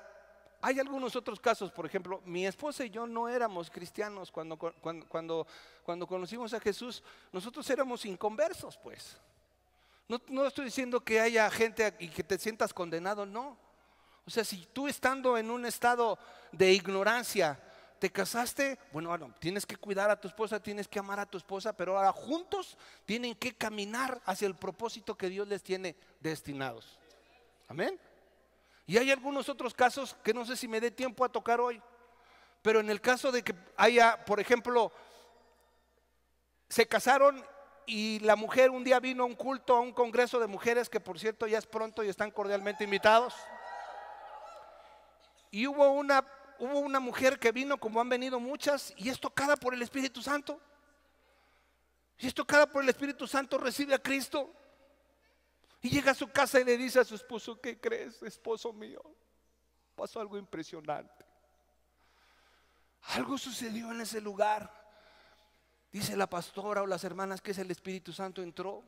hay algunos otros casos. Por ejemplo, mi esposa y yo no éramos cristianos cuando conocimos a Jesús. Nosotros éramos inconversos, pues. No estoy diciendo que haya gente y que te sientas condenado, no. O sea, si tú estando en un estado de ignorancia te casaste, bueno, tienes que cuidar a tu esposa, tienes que amar a tu esposa, pero ahora juntos tienen que caminar hacia el propósito que Dios les tiene destinados. Amén. Y hay algunos otros casos que no sé si me dé tiempo a tocar hoy, pero en el caso de que haya, por ejemplo, se casaron y la mujer un día vino a un culto, a un congreso de mujeres, que por cierto ya es pronto y están cordialmente invitados, y hubo una mujer que vino, como han venido muchas, y es tocada por el Espíritu Santo. Y es tocada por el Espíritu Santo, recibe a Cristo. Y llega a su casa y le dice a su esposo, ¿qué crees, esposo mío? Pasó algo impresionante. Algo sucedió en ese lugar. Dice la pastora o las hermanas que es el Espíritu Santo entró.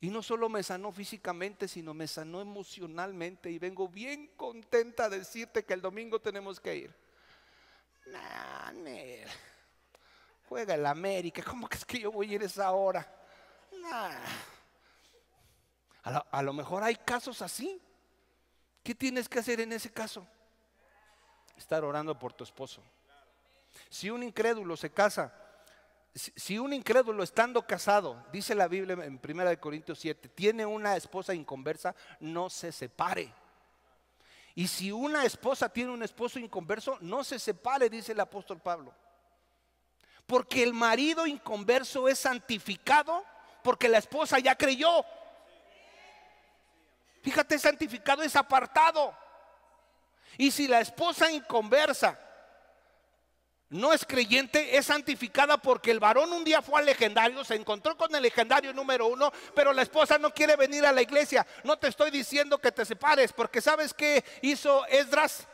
Y no solo me sanó físicamente, sino me sanó emocionalmente. Y vengo bien contenta de decirte que el domingo tenemos que ir. Nah, juega el América. ¿Cómo que es que yo voy a ir a esa hora? Nah. A lo mejor hay casos así. ¿Qué tienes que hacer en ese caso? Estar orando por tu esposo. Si un incrédulo se casa, si un incrédulo estando casado, dice la Biblia en 1 Corintios 7, tiene una esposa inconversa, no se separe. Y si una esposa tiene un esposo inconverso, no se separe, dice el apóstol Pablo. Porque el marido inconverso es santificado porque la esposa ya creyó. Fíjate, santificado es apartado. Y si la esposa inconversa no es creyente, es santificada porque el varón un día fue al legendario, se encontró con el legendario número 1, pero la esposa no quiere venir a la iglesia. No te estoy diciendo que te separes, porque ¿sabes qué hizo Esdras?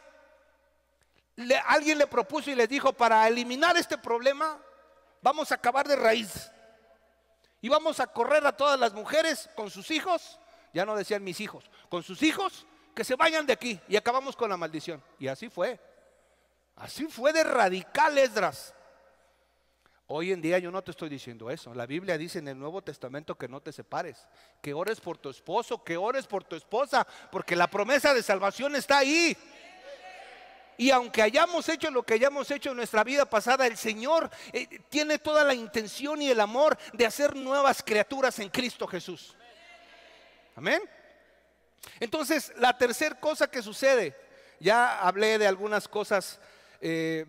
Alguien le propuso y les dijo: para eliminar este problema vamos a acabar de raíz y vamos a correr a todas las mujeres con sus hijos. Ya no decían mis hijos, con sus hijos, que se vayan de aquí, y acabamos con la maldición. Y así fue de radical Esdras. Hoy en día yo no te estoy diciendo eso. La Biblia dice en el Nuevo Testamento que no te separes, que ores por tu esposo, que ores por tu esposa, porque la promesa de salvación está ahí. Y aunque hayamos hecho lo que hayamos hecho en nuestra vida pasada, el Señor tiene toda la intención y el amor de hacer nuevas criaturas en Cristo Jesús. Amén. Entonces, la tercera cosa que sucede, ya hablé de algunas cosas. Te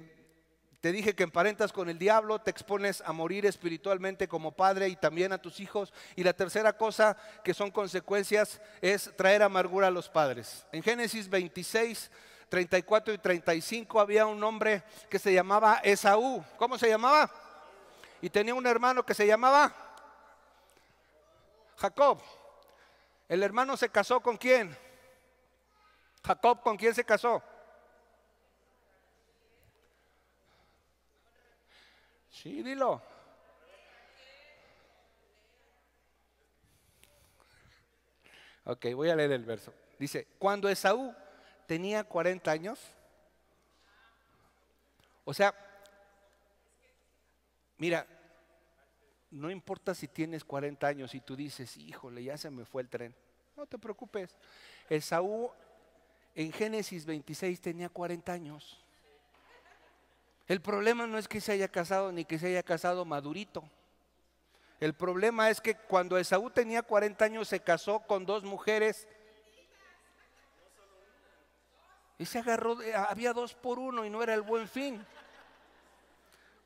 dije que emparentas con el diablo, te expones a morir espiritualmente como padre y también a tus hijos. Y la tercera cosa que son consecuencias es traer amargura a los padres. En Génesis 26, 34 y 35 había un hombre que se llamaba Esaú. ¿Cómo se llamaba? Y tenía un hermano que se llamaba Jacob. El hermano se casó ¿con quién? Jacob, ¿con quién se casó? Sí, dilo. Ok, voy a leer el verso. Dice: cuando Esaú tenía 40 años, o sea, mira, no importa si tienes 40 años y tú dices: híjole, ya se me fue el tren. No te preocupes. Esaú en Génesis 26 tenía 40 años. El problema no es que se haya casado ni que se haya casado madurito. El problema es que cuando Esaú tenía 40 años se casó con 2 mujeres y se agarró, había 2 por 1 y no era el Buen Fin.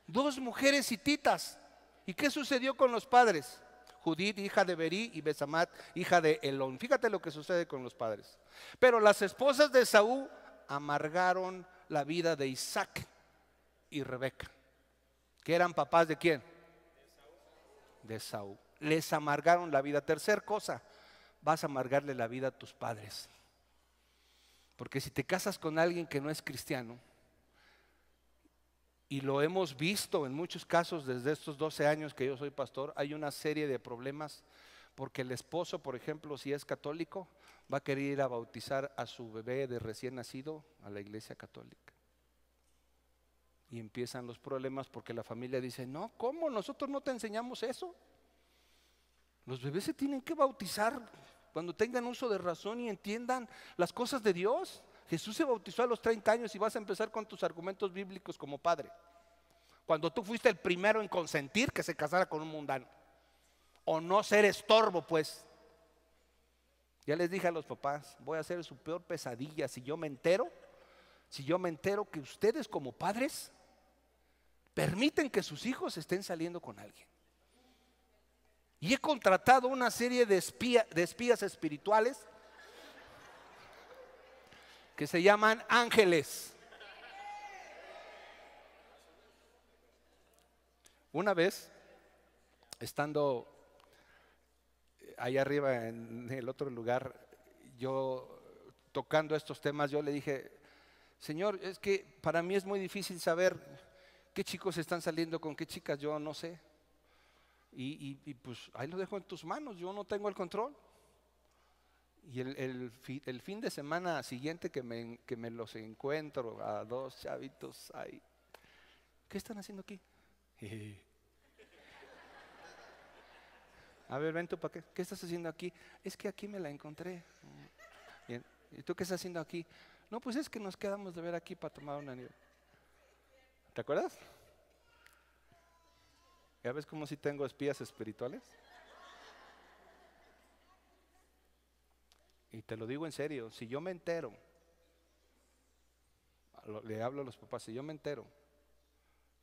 2 mujeres hititas. ¿Y qué sucedió con los padres? Judith, hija de Berí, y Besamat, hija de Elón. Fíjate lo que sucede con los padres. Pero las esposas de Esaú amargaron la vida de Isaac y Rebeca, que eran papás ¿de quién? De Esaú. Les amargaron la vida. Tercer cosa, vas a amargarle la vida a tus padres. Porque si te casas con alguien que no es cristiano, y lo hemos visto en muchos casos desde estos 12 años que yo soy pastor, hay una serie de problemas, porque el esposo, por ejemplo, si es católico, va a querer ir a bautizar a su bebé de recién nacido a la iglesia católica. Y empiezan los problemas porque la familia dice: no, ¿cómo? Nosotros no te enseñamos eso. Los bebés se tienen que bautizar cuando tengan uso de razón y entiendan las cosas de Dios. Jesús se bautizó a los 30 años y vas a empezar con tus argumentos bíblicos como padre, cuando tú fuiste el primero en consentir que se casara con un mundano, o no ser estorbo, pues. Ya les dije a los papás: voy a hacer su peor pesadilla si yo me entero que ustedes como padres permiten que sus hijos estén saliendo con alguien. Y he contratado una serie de espías espirituales que se llaman ángeles. Una vez, estando allá arriba en el otro lugar, yo tocando estos temas, yo le dije: Señor, es que para mí es muy difícil saber qué chicos están saliendo con qué chicas, yo no sé. Y pues ahí lo dejo en tus manos, yo no tengo el control. Y el fin de semana siguiente que me los encuentro a 2 chavitos ahí. ¿Qué están haciendo aquí? A ver, ven tú para qué. ¿Qué estás haciendo aquí? Es que aquí me la encontré. Bien. ¿Y tú qué estás haciendo aquí? No, pues es que nos quedamos de ver aquí para tomar una nieve. ¿Te acuerdas? ¿Ya ves cómo si tengo espías espirituales? Y te lo digo en serio, si yo me entero, le hablo a los papás, si yo me entero,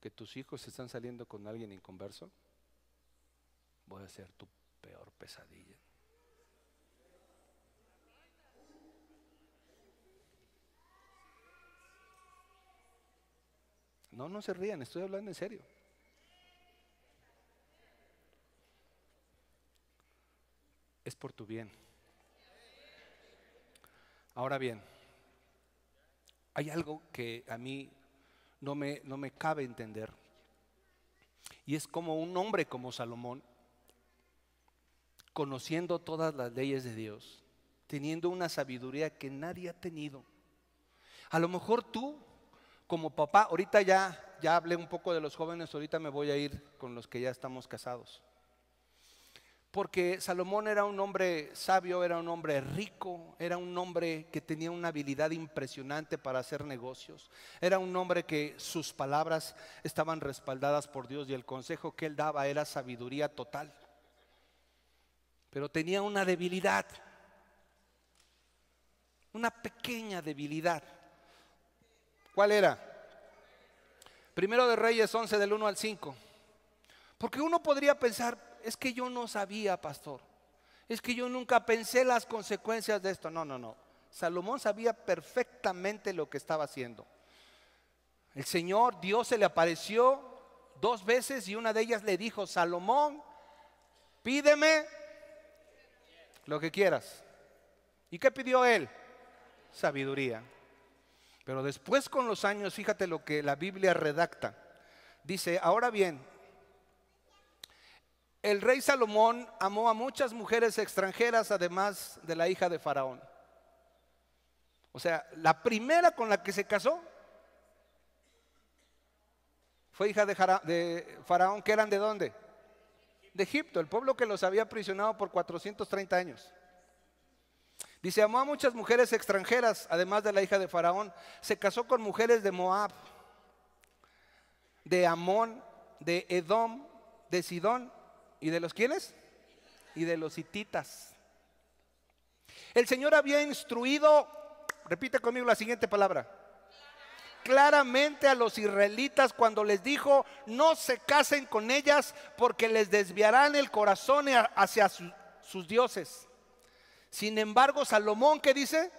que tus hijos están saliendo con alguien inconverso, voy a ser tu peor pesadilla. No, no se rían, estoy hablando en serio. Es por tu bien. Ahora bien, hay algo que a mí no me cabe entender, y es como un hombre como Salomón, conociendo todas las leyes de Dios, teniendo una sabiduría que nadie ha tenido. A lo mejor tú como papá, ahorita ya hablé un poco de los jóvenes, ahorita me voy a ir con los que ya estamos casados. Porque Salomón era un hombre sabio, era un hombre rico, era un hombre que tenía una habilidad impresionante para hacer negocios. Era un hombre que sus palabras estaban respaldadas por Dios y el consejo que él daba era sabiduría total. Pero tenía una debilidad, una pequeña debilidad. ¿Cuál era? Primero de Reyes 11 del 1 al 5. Porque uno podría pensar, es que yo no sabía, pastor, es que yo nunca pensé las consecuencias de esto. No. Salomón sabía perfectamente lo que estaba haciendo. El Señor, Dios se le apareció 2 veces y una de ellas le dijo: Salomón, pídeme lo que quieras. ¿Y qué pidió él? Sabiduría. Pero después, con los años, fíjate lo que la Biblia redacta. Dice: ahora bien, el rey Salomón amó a muchas mujeres extranjeras, además de la hija de Faraón. O sea, la primera con la que se casó fue hija de Faraón, que eran ¿de dónde? De Egipto, el pueblo que los había aprisionado por 430 años. Dice: amó a muchas mujeres extranjeras, además de la hija de Faraón. Se casó con mujeres de Moab, de Amón, de Edom, de Sidón. ¿Y de los quiénes? Y de los hititas. El Señor había instruido, repite conmigo la siguiente palabra, claramente a los israelitas cuando les dijo: no se casen con ellas porque les desviarán el corazón hacia sus dioses. Sin embargo, Salomón, ¿qué dice?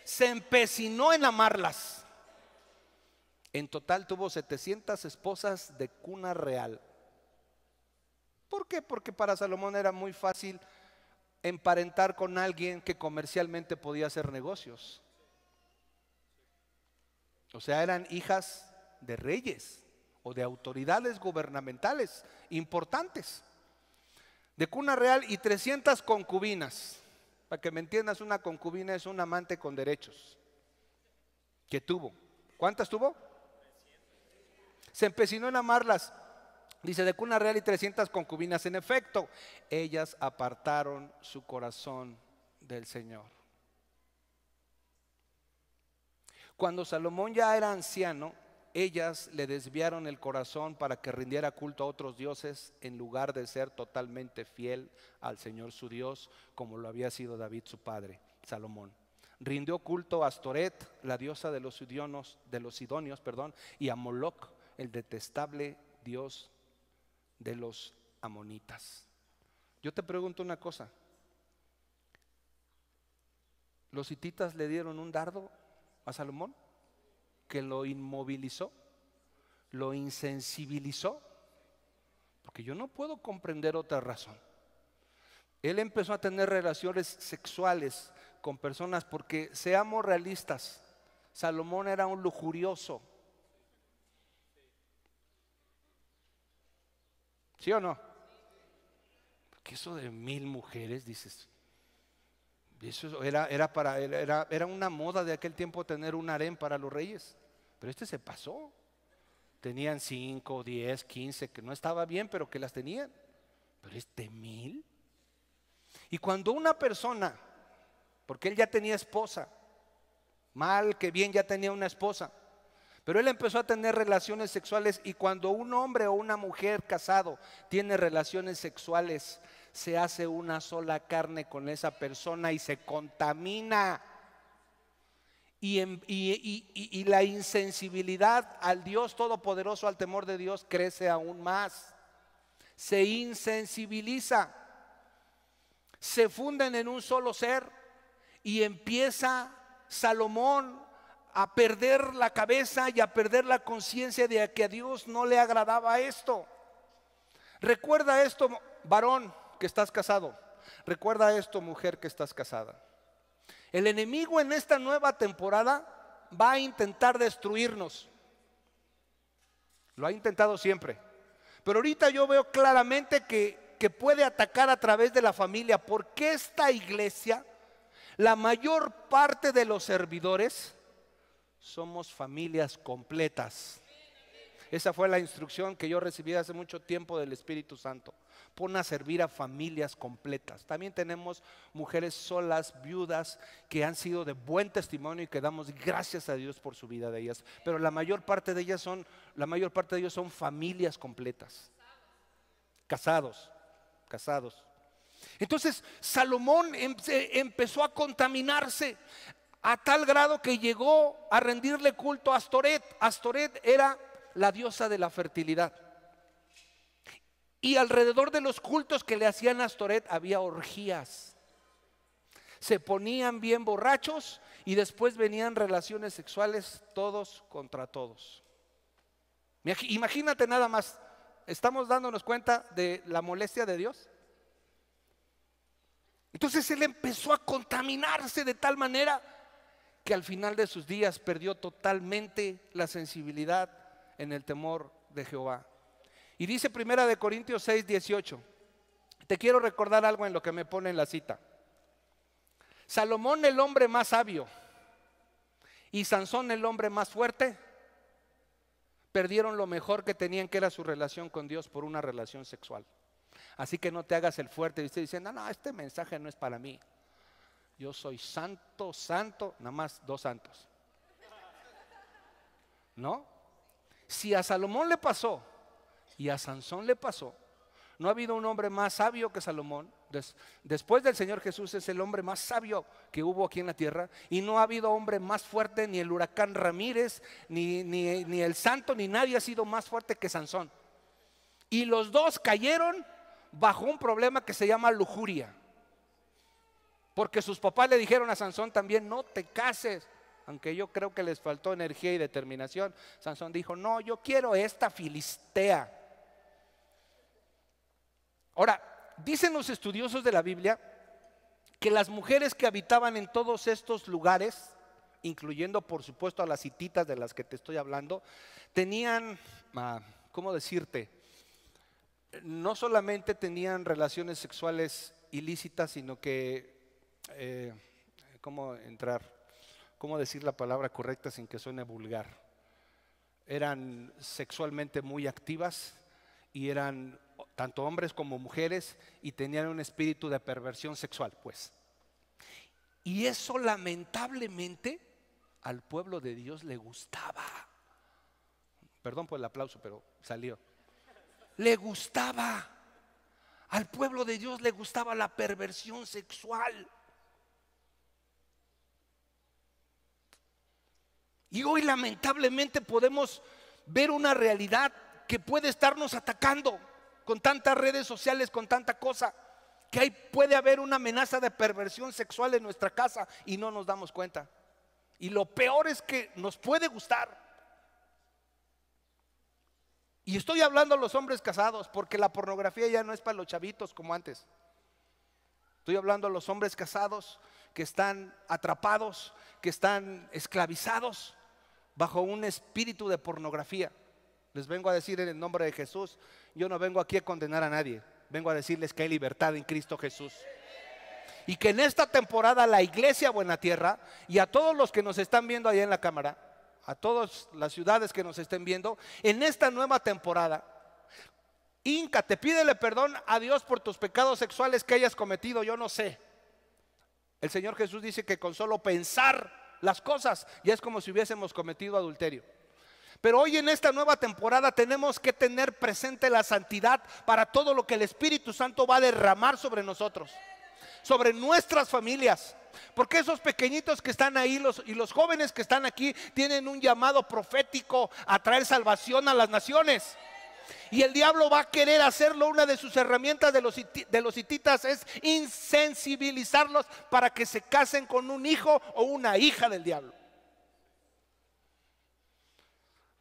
Se empecinó en amarlas. En total tuvo 700 esposas de cuna real. ¿Por qué? Porque para Salomón era muy fácil emparentar con alguien que comercialmente podía hacer negocios. O sea, eran hijas de reyes o de autoridades gubernamentales importantes, de cuna real, y 300 concubinas. Para que me entiendas, una concubina es un amante con derechos que tuvo. ¿Cuántas tuvo? Se empecinó en amarlas. Dice: de cuna real y 300 concubinas. En efecto, ellas apartaron su corazón del Señor. Cuando Salomón ya era anciano, ellas le desviaron el corazón para que rindiera culto a otros dioses en lugar de ser totalmente fiel al Señor su Dios, como lo había sido David su padre, Salomón. Rindió culto a Astoret, la diosa de los sidonios, y a Moloc, el detestable dios de los amonitas. Yo te pregunto una cosa: ¿los hititas le dieron un dardo a Salomón que lo inmovilizó, lo insensibilizó? Porque yo no puedo comprender otra razón. Él empezó a tener relaciones sexuales con personas, porque seamos realistas, Salomón era un lujurioso. ¿Sí o no? Porque eso de 1000 mujeres, dices, eso era una moda de aquel tiempo, tener un harén para los reyes. Pero este se pasó. Tenían 5, 10, 15, que no estaba bien, pero que las tenían. Pero 1000. Y cuando una persona, porque él ya tenía esposa, mal que bien ya tenía una esposa, pero él empezó a tener relaciones sexuales, y cuando un hombre o una mujer casado tiene relaciones sexuales, se hace una sola carne con esa persona y se contamina. y la insensibilidad al Dios Todopoderoso, al temor de Dios, crece aún más. Se insensibiliza, se funden en un solo ser y empieza Salomón a perder la cabeza y a perder la conciencia de que a Dios no le agradaba esto. Recuerda esto, varón que estás casado. Recuerda esto, mujer que estás casada. El enemigo en esta nueva temporada va a intentar destruirnos. Lo ha intentado siempre. Pero ahorita yo veo claramente que puede atacar a través de la familia, porque esta iglesia, la mayor parte de los servidores, somos familias completas. Esa fue la instrucción que yo recibí hace mucho tiempo del Espíritu Santo. Pon a servir a familias completas. También tenemos mujeres solas, viudas, que han sido de buen testimonio y que damos gracias a Dios por su vida de ellas. Pero la mayor parte de ellos son familias completas. Casados. Entonces Salomón empezó a contaminarse a tal grado que llegó a rendirle culto a Astoret. Astoret era la diosa de la fertilidad. Y alrededor de los cultos que le hacían a Astoret había orgías. Se ponían bien borrachos y después venían relaciones sexuales todos contra todos. Imagínate nada más, ¿estamos dándonos cuenta de la molestia de Dios? Entonces él empezó a contaminarse de tal manera que al final de sus días perdió totalmente la sensibilidad en el temor de Jehová. Y dice 1 Corintios 6:18. Te quiero recordar algo en lo que me pone en la cita. Salomón, el hombre más sabio, y Sansón, el hombre más fuerte, perdieron lo mejor que tenían, que era su relación con Dios, por una relación sexual. Así que no te hagas el fuerte y estés diciendo, no, este mensaje no es para mí. Yo soy santo, nada más 2 santos. ¿No? Si a Salomón le pasó y a Sansón le pasó, no ha habido un hombre más sabio que Salomón. Después del Señor Jesús es el hombre más sabio que hubo aquí en la tierra. Y no ha habido hombre más fuerte, ni el huracán Ramírez, ni el santo, ni nadie ha sido más fuerte que Sansón. Y los dos cayeron bajo un problema que se llama lujuria. Porque sus papás le dijeron a Sansón también, no te cases. Aunque yo creo que les faltó energía y determinación, Sansón dijo, no, yo quiero esta filistea. Ahora, dicen los estudiosos de la Biblia que las mujeres que habitaban en todos estos lugares, incluyendo por supuesto a las hititas de las que te estoy hablando, tenían, ¿cómo decirte? No solamente tenían relaciones sexuales ilícitas, sino que, ¿cómo decir la palabra correcta sin que suene vulgar? Eran sexualmente muy activas y eran tanto hombres como mujeres y tenían un espíritu de perversión sexual, pues. Y eso lamentablemente al pueblo de Dios le gustaba. Perdón por el aplauso, pero salió. Le gustaba. Al pueblo de Dios le gustaba la perversión sexual. Y hoy lamentablemente podemos ver una realidad que puede estarnos atacando con tantas redes sociales, con tanta cosa, que ahí puede haber una amenaza de perversión sexual en nuestra casa y no nos damos cuenta. Y lo peor es que nos puede gustar. Y estoy hablando a los hombres casados, porque la pornografía ya no es para los chavitos como antes. Estoy hablando a los hombres casados que están atrapados, que están esclavizados bajo un espíritu de pornografía. Les vengo a decir en el nombre de Jesús, yo no vengo aquí a condenar a nadie, vengo a decirles que hay libertad en Cristo Jesús. Y que en esta temporada la iglesia Buena Tierra, y a todos los que nos están viendo allá en la cámara, a todas las ciudades que nos estén viendo, en esta nueva temporada, híncate, pídele perdón a Dios por tus pecados sexuales que hayas cometido, yo no sé. El Señor Jesús dice que con solo pensar las cosas ya es como si hubiésemos cometido adulterio. Pero hoy en esta nueva temporada tenemos que tener presente la santidad para todo lo que el Espíritu Santo va a derramar sobre nosotros. sobre nuestras familias. Porque esos pequeñitos que están ahí y los jóvenes que están aquí tienen un llamado profético a traer salvación a las naciones. Y el diablo va a querer hacerlo. Una de sus herramientas de los hititas es insensibilizarlos para que se casen con un hijo o una hija del diablo.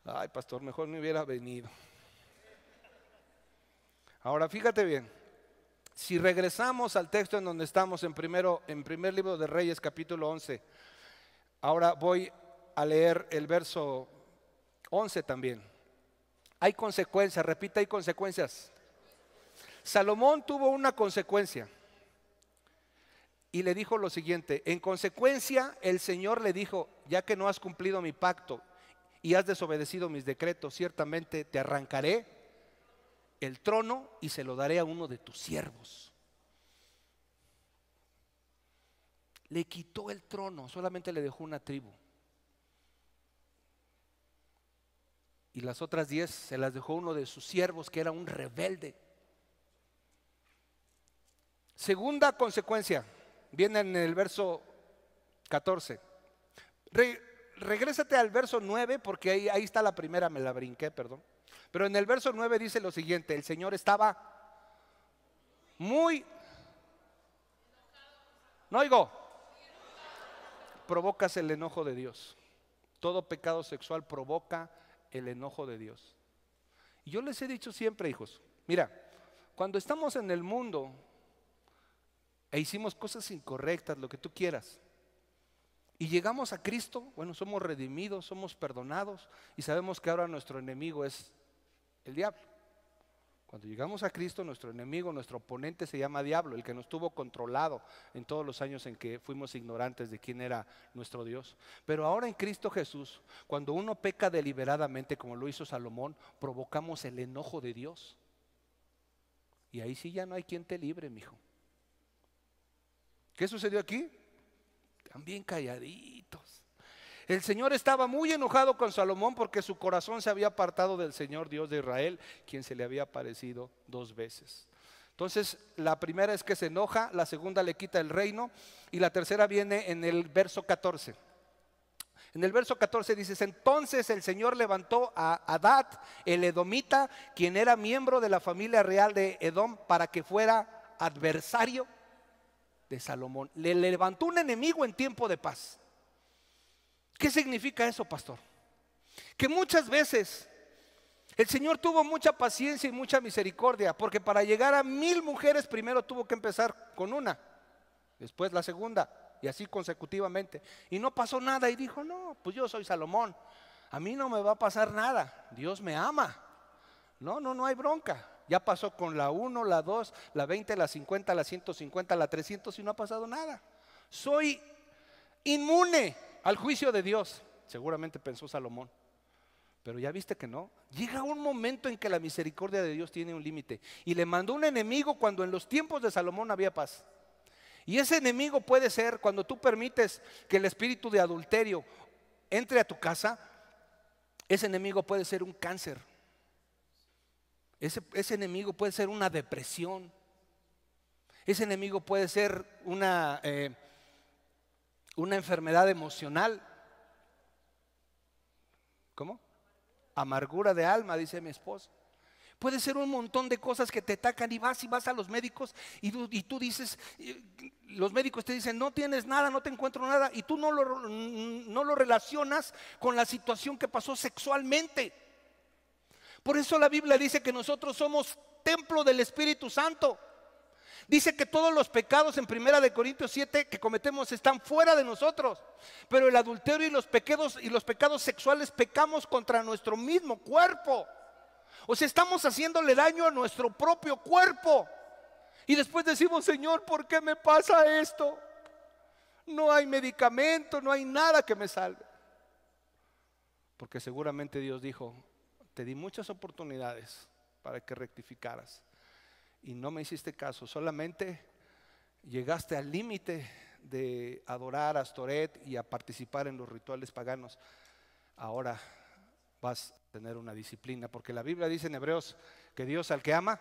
Ay, pastor, mejor no hubiera venido. Ahora fíjate bien. Si regresamos al texto en donde estamos en primer libro de Reyes, capítulo 11. Ahora voy a leer el verso 11 también. Hay consecuencias, repita, hay consecuencias. Salomón tuvo una consecuencia y le dijo lo siguiente: en consecuencia el Señor le dijo, ya que no has cumplido mi pacto y has desobedecido mis decretos, ciertamente te arrancaré el trono y se lo daré a uno de tus siervos. Le quitó el trono, solamente le dejó una tribu. Y las otras 10 se las dejó uno de sus siervos, que era un rebelde. Segunda consecuencia, viene en el verso 14. Regrésate al verso 9, porque ahí está la primera, me la brinqué, perdón. Pero en el verso 9 dice lo siguiente: el Señor estaba muy... No oigo. Provocas el enojo de Dios. Todo pecado sexual provoca el enojo de Dios. Y yo les he dicho siempre, hijos, mira, cuando estamos en el mundo e hicimos cosas incorrectas, lo que tú quieras, y llegamos a Cristo, bueno, somos redimidos, somos perdonados y sabemos que ahora nuestro enemigo es el diablo. Cuando llegamos a Cristo, nuestro enemigo, nuestro oponente se llama diablo, el que nos tuvo controlado en todos los años en que fuimos ignorantes de quién era nuestro Dios. Pero ahora en Cristo Jesús, cuando uno peca deliberadamente, como lo hizo Salomón, provocamos el enojo de Dios. Y ahí sí ya no hay quien te libre, mijo. ¿Qué sucedió aquí? También calladitos. El Señor estaba muy enojado con Salomón porque su corazón se había apartado del Señor Dios de Israel, quien se le había aparecido 2 veces. Entonces, la primera es que se enoja, la segunda le quita el reino y la tercera viene en el verso 14. En el verso 14 dices: entonces el Señor levantó a Hadad el edomita, quien era miembro de la familia real de Edom, para que fuera adversario de Salomón. Le levantó un enemigo en tiempo de paz. ¿Qué significa eso, pastor? Que muchas veces el Señor tuvo mucha paciencia y mucha misericordia, porque para llegar a 1000 mujeres primero tuvo que empezar con una, después la segunda, y así consecutivamente. Y no pasó nada y dijo: no, pues yo soy Salomón, a mí no me va a pasar nada, Dios me ama. No hay bronca. Ya pasó con la 1, la 2, la 20, la 50, la 150, la 300 y no ha pasado nada. Soy inmune al juicio de Dios, seguramente pensó Salomón. Pero ya viste que no. Llega un momento en que la misericordia de Dios tiene un límite. Y le mandó un enemigo cuando en los tiempos de Salomón había paz. Y ese enemigo puede ser cuando tú permites que el espíritu de adulterio entre a tu casa. Ese enemigo puede ser un cáncer. Ese enemigo puede ser una depresión. Ese enemigo puede ser una enfermedad emocional. ¿Cómo? Amargura de alma, dice mi esposa. Puede ser un montón de cosas que te atacan y vas a los médicos y tú dices, los médicos te dicen: no tienes nada, no te encuentro nada, y tú no lo relacionas con la situación que pasó sexualmente. Por eso la Biblia dice que nosotros somos templo del Espíritu Santo. Dice que todos los pecados en 1 Corintios 7 que cometemos están fuera de nosotros. Pero el adulterio y los pecados sexuales pecamos contra nuestro mismo cuerpo. O sea, estamos haciéndole daño a nuestro propio cuerpo. Y después decimos: Señor, ¿por qué me pasa esto? No hay medicamento, no hay nada que me salve. Porque seguramente Dios dijo: te di muchas oportunidades para que rectificaras y no me hiciste caso, solamente llegaste al límite de adorar a Astoret y a participar en los rituales paganos. Ahora vas a tener una disciplina, porque la Biblia dice en Hebreos que Dios al que ama,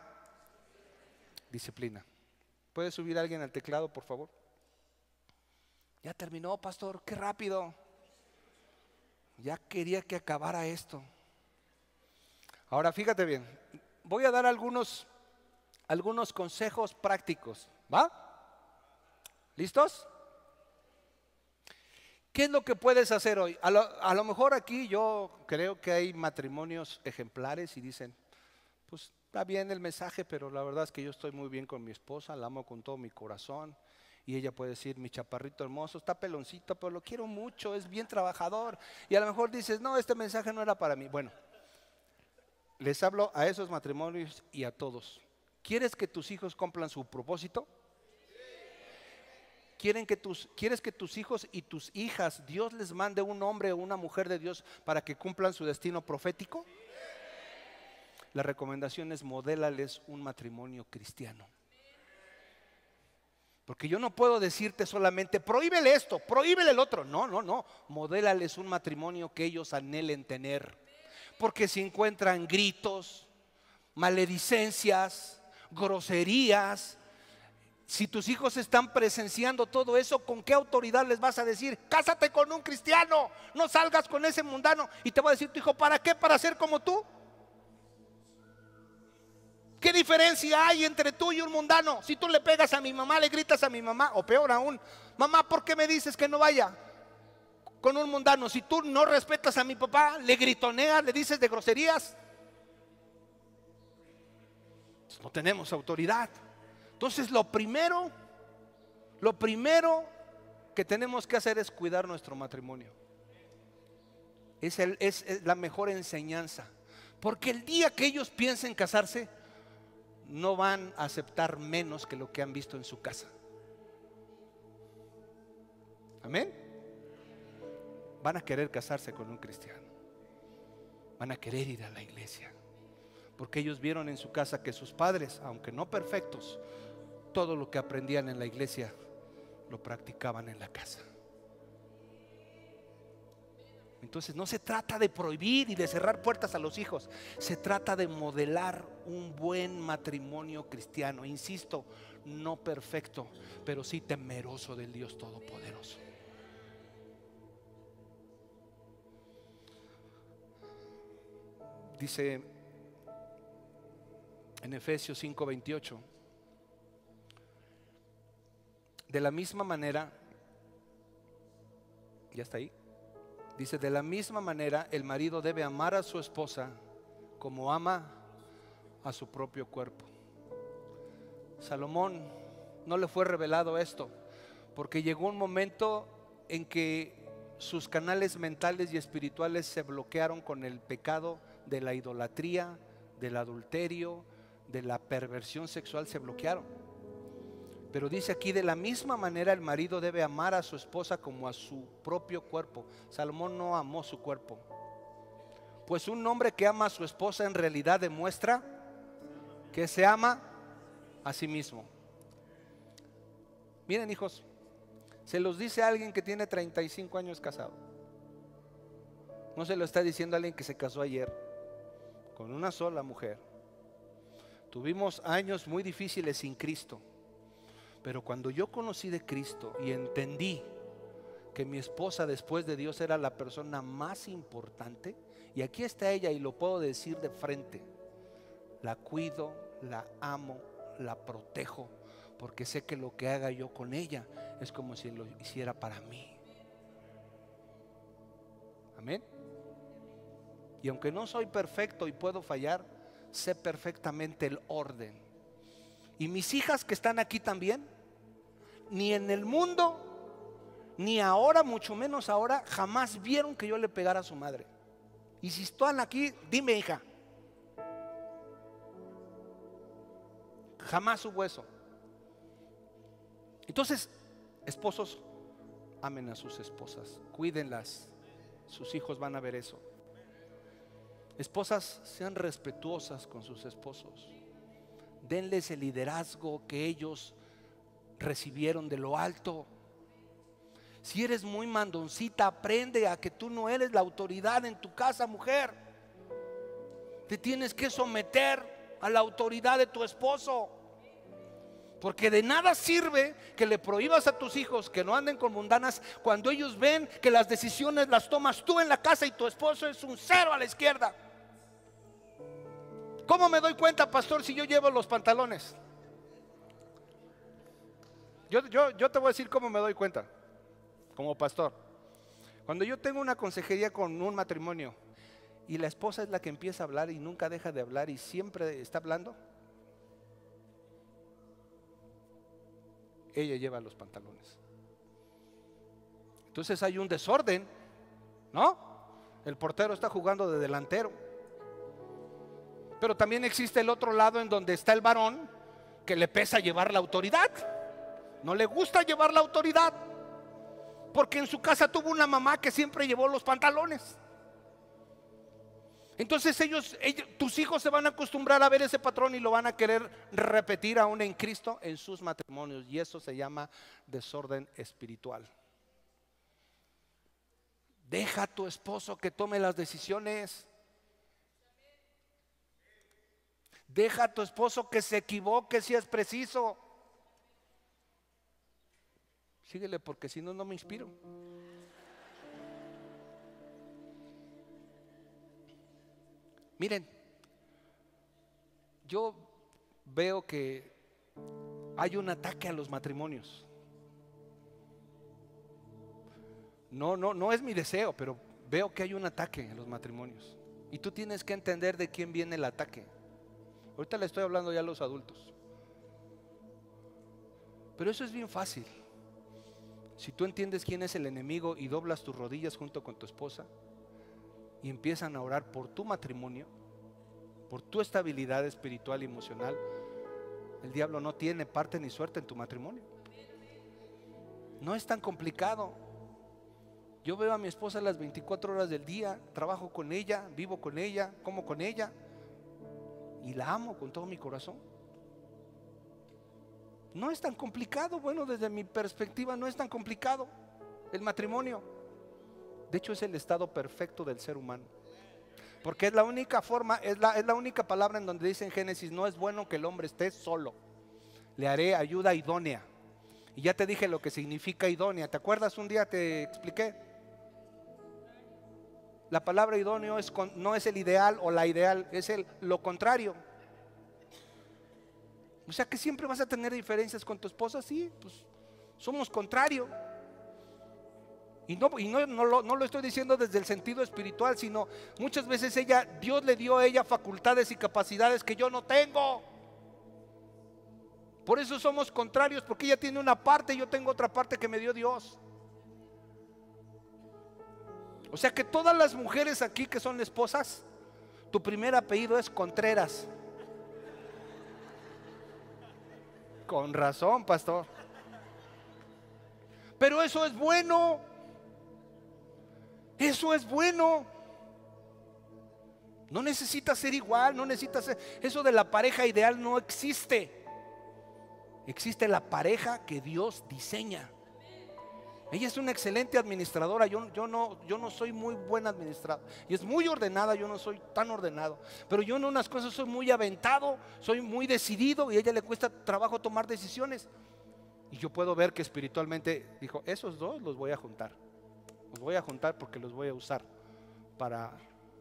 disciplina. ¿Puede subir alguien al teclado, por favor? Ya terminó, pastor, qué rápido. Ya quería que acabara esto. Ahora fíjate bien, voy a dar algunos consejos prácticos, ¿va? ¿Listos? ¿Qué es lo que puedes hacer hoy? A lo mejor aquí yo creo que hay matrimonios ejemplares y dicen, pues está bien el mensaje, pero la verdad es que yo estoy muy bien con mi esposa, la amo con todo mi corazón. Y ella puede decir, mi chaparrito hermoso, está peloncito, pero lo quiero mucho, es bien trabajador. Y a lo mejor dices, no, este mensaje no era para mí. Bueno, les hablo a esos matrimonios y a todos. ¿Quieres que tus hijos cumplan su propósito? ¿Quieres que tus hijos y tus hijas, Dios les mande un hombre o una mujer de Dios para que cumplan su destino profético? La recomendación es modélales un matrimonio cristiano. Porque yo no puedo decirte solamente, prohíbele esto, prohíbele el otro. No, modélales un matrimonio que ellos anhelen tener. Porque si encuentran gritos, maledicencias, groserías, si tus hijos están presenciando todo eso, ¿con qué autoridad les vas a decir, cásate con un cristiano, no salgas con ese mundano? Y te va a decir tu hijo, ¿para qué? ¿Para ser como tú? ¿Qué diferencia hay entre tú y un mundano? Si tú le pegas a mi mamá, le gritas a mi mamá, o peor aún, mamá, ¿por qué me dices que no vaya con un mundano? Si tú no respetas a mi papá, le gritoneas, le dices de groserías, pues no tenemos autoridad. Entonces lo primero que tenemos que hacer es cuidar nuestro matrimonio. Es la mejor enseñanza. Porque el día que ellos piensen casarse, no van a aceptar menos que lo que han visto en su casa. Amén. Van a querer casarse con un cristiano. Van a querer ir a la iglesia. Porque ellos vieron en su casa que sus padres, aunque no perfectos, todo lo que aprendían en la iglesia lo practicaban en la casa. Entonces no se trata de prohibir y de cerrar puertas a los hijos, se trata de modelar un buen matrimonio cristiano. Insisto, no perfecto, pero sí temeroso del Dios Todopoderoso. Dice en Efesios 5:28, de la misma manera, ¿ya está ahí? Dice, de la misma manera el marido debe amar a su esposa como ama a su propio cuerpo. Salomón no le fue revelado esto, porque llegó un momento en que sus canales mentales y espirituales se bloquearon con el pecado de la idolatría, del adulterio, de la perversión sexual, se bloquearon. Pero dice aquí, de la misma manera el marido debe amar a su esposa como a su propio cuerpo. Salomón no amó su cuerpo. Pues un hombre que ama a su esposa en realidad demuestra que se ama a sí mismo. Miren, hijos, se los dice a alguien que tiene 35 años casado. No se lo está diciendo a alguien que se casó ayer con una sola mujer. Tuvimos años muy difíciles sin Cristo. Pero cuando yo conocí de Cristo y entendí que mi esposa después de Dios era la persona más importante, y aquí está ella y lo puedo decir de frente, la cuido, la amo, la protejo, porque sé que lo que haga yo con ella es como si lo hiciera para mí. Amén. Y aunque no soy perfecto y puedo fallar, sé perfectamente el orden. Y mis hijas que están aquí también, ni en el mundo, ni ahora, mucho menos ahora, jamás vieron que yo le pegara a su madre. Y si están aquí, dime, hija. Jamás hubo eso. Entonces, esposos, amen a sus esposas, cuídenlas. Sus hijos van a ver eso. Esposas, sean respetuosas con sus esposos. Denles el liderazgo que ellos recibieron de lo alto. Si eres muy mandoncita, aprende a que tú no eres la autoridad en tu casa, mujer. Te tienes que someter a la autoridad de tu esposo, Porque de nada sirve que le prohíbas a tus hijos que no anden con mundanas cuando ellos ven que las decisiones las tomas tú en la casa y tu esposo es un cero a la izquierda. ¿Cómo me doy cuenta, pastor, si yo llevo los pantalones? Yo te voy a decir cómo me doy cuenta, como pastor. Cuando yo tengo una consejería con un matrimonio y la esposa es la que empieza a hablar y nunca deja de hablar y siempre está hablando, ella lleva los pantalones. Entonces hay un desorden, ¿no? El portero está jugando de delantero. Pero también existe el otro lado en donde está el varón que le pesa llevar la autoridad. No le gusta llevar la autoridad porque en su casa tuvo una mamá que siempre llevó los pantalones. Entonces ellos, tus hijos se van a acostumbrar a ver ese patrón y lo van a querer repetir aún en Cristo en sus matrimonios. Y eso se llama desorden espiritual. Deja a tu esposo que tome las decisiones. Deja a tu esposo que se equivoque si es preciso. Síguele, porque si no, no me inspiro. Miren, yo veo que hay un ataque a los matrimonios. No es mi deseo, pero veo que hay un ataque a los matrimonios. Y tú tienes que entender de quién viene el ataque. Ahorita le estoy hablando ya a los adultos. Pero eso es bien fácil. Si tú entiendes quién es el enemigo y doblas tus rodillas junto con tu esposa y empiezan a orar por tu matrimonio, por tu estabilidad espiritual y emocional, el diablo no tiene parte ni suerte en tu matrimonio. No es tan complicado. Yo veo a mi esposa las 24 horas del día, trabajo con ella, vivo con ella, como con ella y la amo con todo mi corazón. No es tan complicado. Bueno, desde mi perspectiva no es tan complicado el matrimonio. De hecho es el estado perfecto del ser humano, porque es la única forma, es la única palabra en donde dice en Génesis: no es bueno que el hombre esté solo, le haré ayuda idónea. Y ya te dije lo que significa idónea. ¿Te acuerdas? Un día te expliqué. La palabra idóneo no es el ideal o la ideal, es lo contrario. O sea que siempre vas a tener diferencias con tu esposa. Sí, pues somos contrario. Y no lo estoy diciendo desde el sentido espiritual, sino muchas veces Dios le dio a ella facultades y capacidades que yo no tengo. Por eso somos contrarios, porque ella tiene una parte y yo tengo otra parte que me dio Dios. O sea que todas las mujeres aquí que son esposas, tu primer apellido es Contreras. Con razón, pastor. Pero eso es bueno. Eso es bueno. No necesitas ser igual, no necesitas ser. Eso de la pareja ideal no existe. Existe la pareja que Dios diseña. Ella es una excelente administradora. Yo no soy muy buena administradora. Y es muy ordenada, yo no soy tan ordenado. Pero yo en unas cosas soy muy aventado, soy muy decidido, y a ella le cuesta trabajo tomar decisiones. Y yo puedo ver que espiritualmente dijo: esos dos los voy a juntar. Los voy a juntar porque los voy a usar para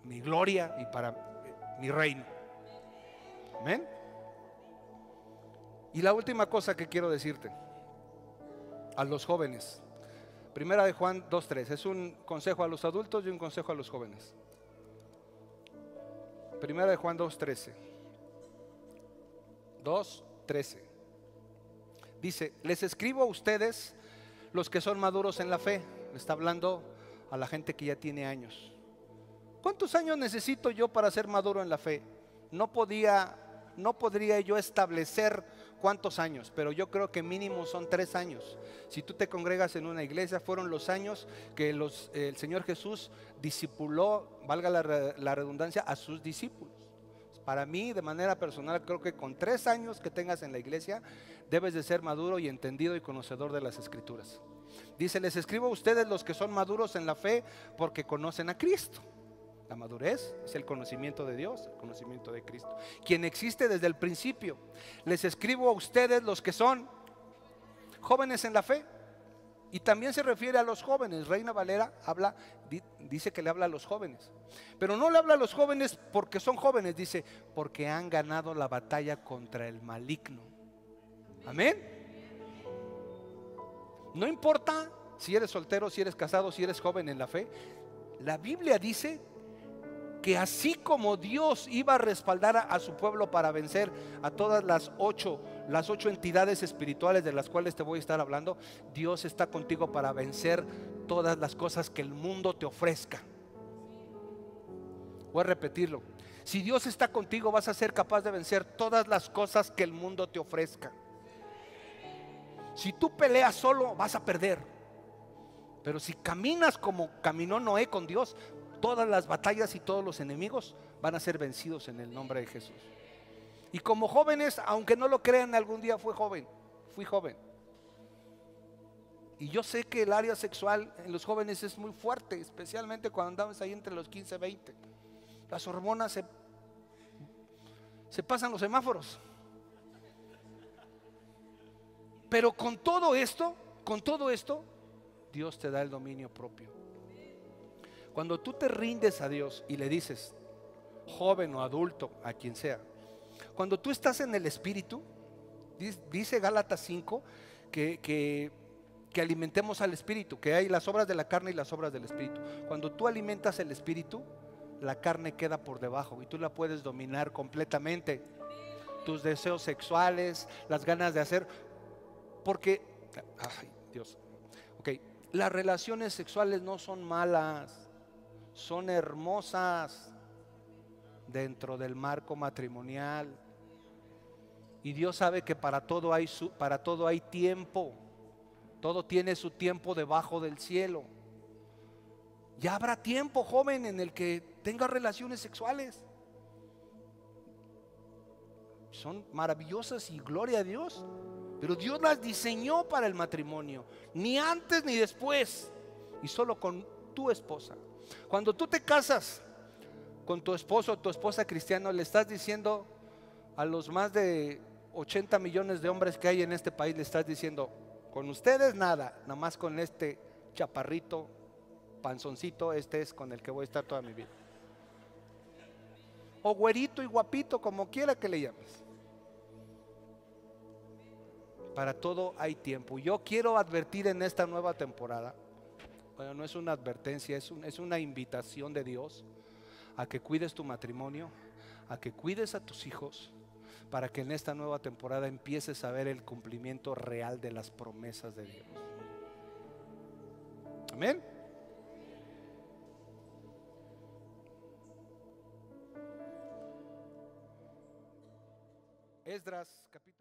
mi gloria y para mi reino. Amén. Y la última cosa que quiero decirte a los jóvenes, Primera de Juan 2:3, es un consejo a los adultos y un consejo a los jóvenes. Primera de Juan 2:13 dice: les escribo a ustedes, los que son maduros en la fe. Le está hablando a la gente que ya tiene años. ¿Cuántos años necesito yo para ser maduro en la fe? No podría yo establecer cuántos años, pero yo creo que mínimo son 3 años. Si tú te congregas en una iglesia, fueron los años que el Señor Jesús discipuló, valga la redundancia, a sus discípulos. Para mí, de manera personal, creo que con 3 años que tengas en la iglesia, debes de ser maduro y entendido y conocedor de las Escrituras. Dice: les escribo a ustedes, los que son maduros en la fe, porque conocen a Cristo. La madurez es el conocimiento de Dios, el conocimiento de Cristo, quien existe desde el principio. Les escribo a ustedes los que son jóvenes en la fe. Y también se refiere a los jóvenes. Reina Valera dice que le habla a los jóvenes. Pero no le habla a los jóvenes porque son jóvenes, dice, porque han ganado la batalla contra el maligno. Amén. No importa si eres soltero, si eres casado, si eres joven en la fe. La Biblia dice que así como Dios iba a respaldar a su pueblo para vencer a todas las ocho entidades espirituales de las cuales te voy a estar hablando, Dios está contigo para vencer todas las cosas que el mundo te ofrezca. Voy a repetirlo. Si Dios está contigo, vas a ser capaz de vencer todas las cosas que el mundo te ofrezca. Si tú peleas solo, vas a perder. Pero si caminas como caminó Noé con Dios, todas las batallas y todos los enemigos van a ser vencidos en el nombre de Jesús. Y como jóvenes, aunque no lo crean, algún día fui joven. Y yo sé que el área sexual en los jóvenes es muy fuerte, especialmente cuando andamos ahí entre los 15 y 20. Las hormonas se pasan los semáforos. Pero con todo esto, Dios te da el dominio propio. Cuando tú te rindes a Dios y le dices, joven o adulto, a quien sea, cuando tú estás en el Espíritu, dice Gálatas 5 que alimentemos al Espíritu, que hay las obras de la carne y las obras del Espíritu. Cuando tú alimentas el Espíritu, la carne queda por debajo y tú la puedes dominar completamente. Tus deseos sexuales, las ganas de hacer, porque, ay Dios, ok, las relaciones sexuales no son malas, son hermosas dentro del marco matrimonial. Y Dios sabe que para todo hay tiempo. Todo tiene su tiempo debajo del cielo. Ya habrá tiempo, joven, en el que tenga relaciones sexuales. Son maravillosas y gloria a Dios. Pero Dios las diseñó para el matrimonio, ni antes ni después, y solo con tu esposa. Cuando tú te casas con tu esposo o tu esposa cristiano, le estás diciendo a los más de 80 millones de hombres que hay en este país, le estás diciendo, con ustedes nada más con este chaparrito, panzoncito, este es con el que voy a estar toda mi vida. O güerito y guapito, como quiera que le llames. Para todo hay tiempo. Yo quiero advertir en esta nueva temporada, bueno, no es una advertencia, es una invitación de Dios a que cuides tu matrimonio, a que cuides a tus hijos, para que en esta nueva temporada empieces a ver el cumplimiento real de las promesas de Dios. Amén. Esdras capítulo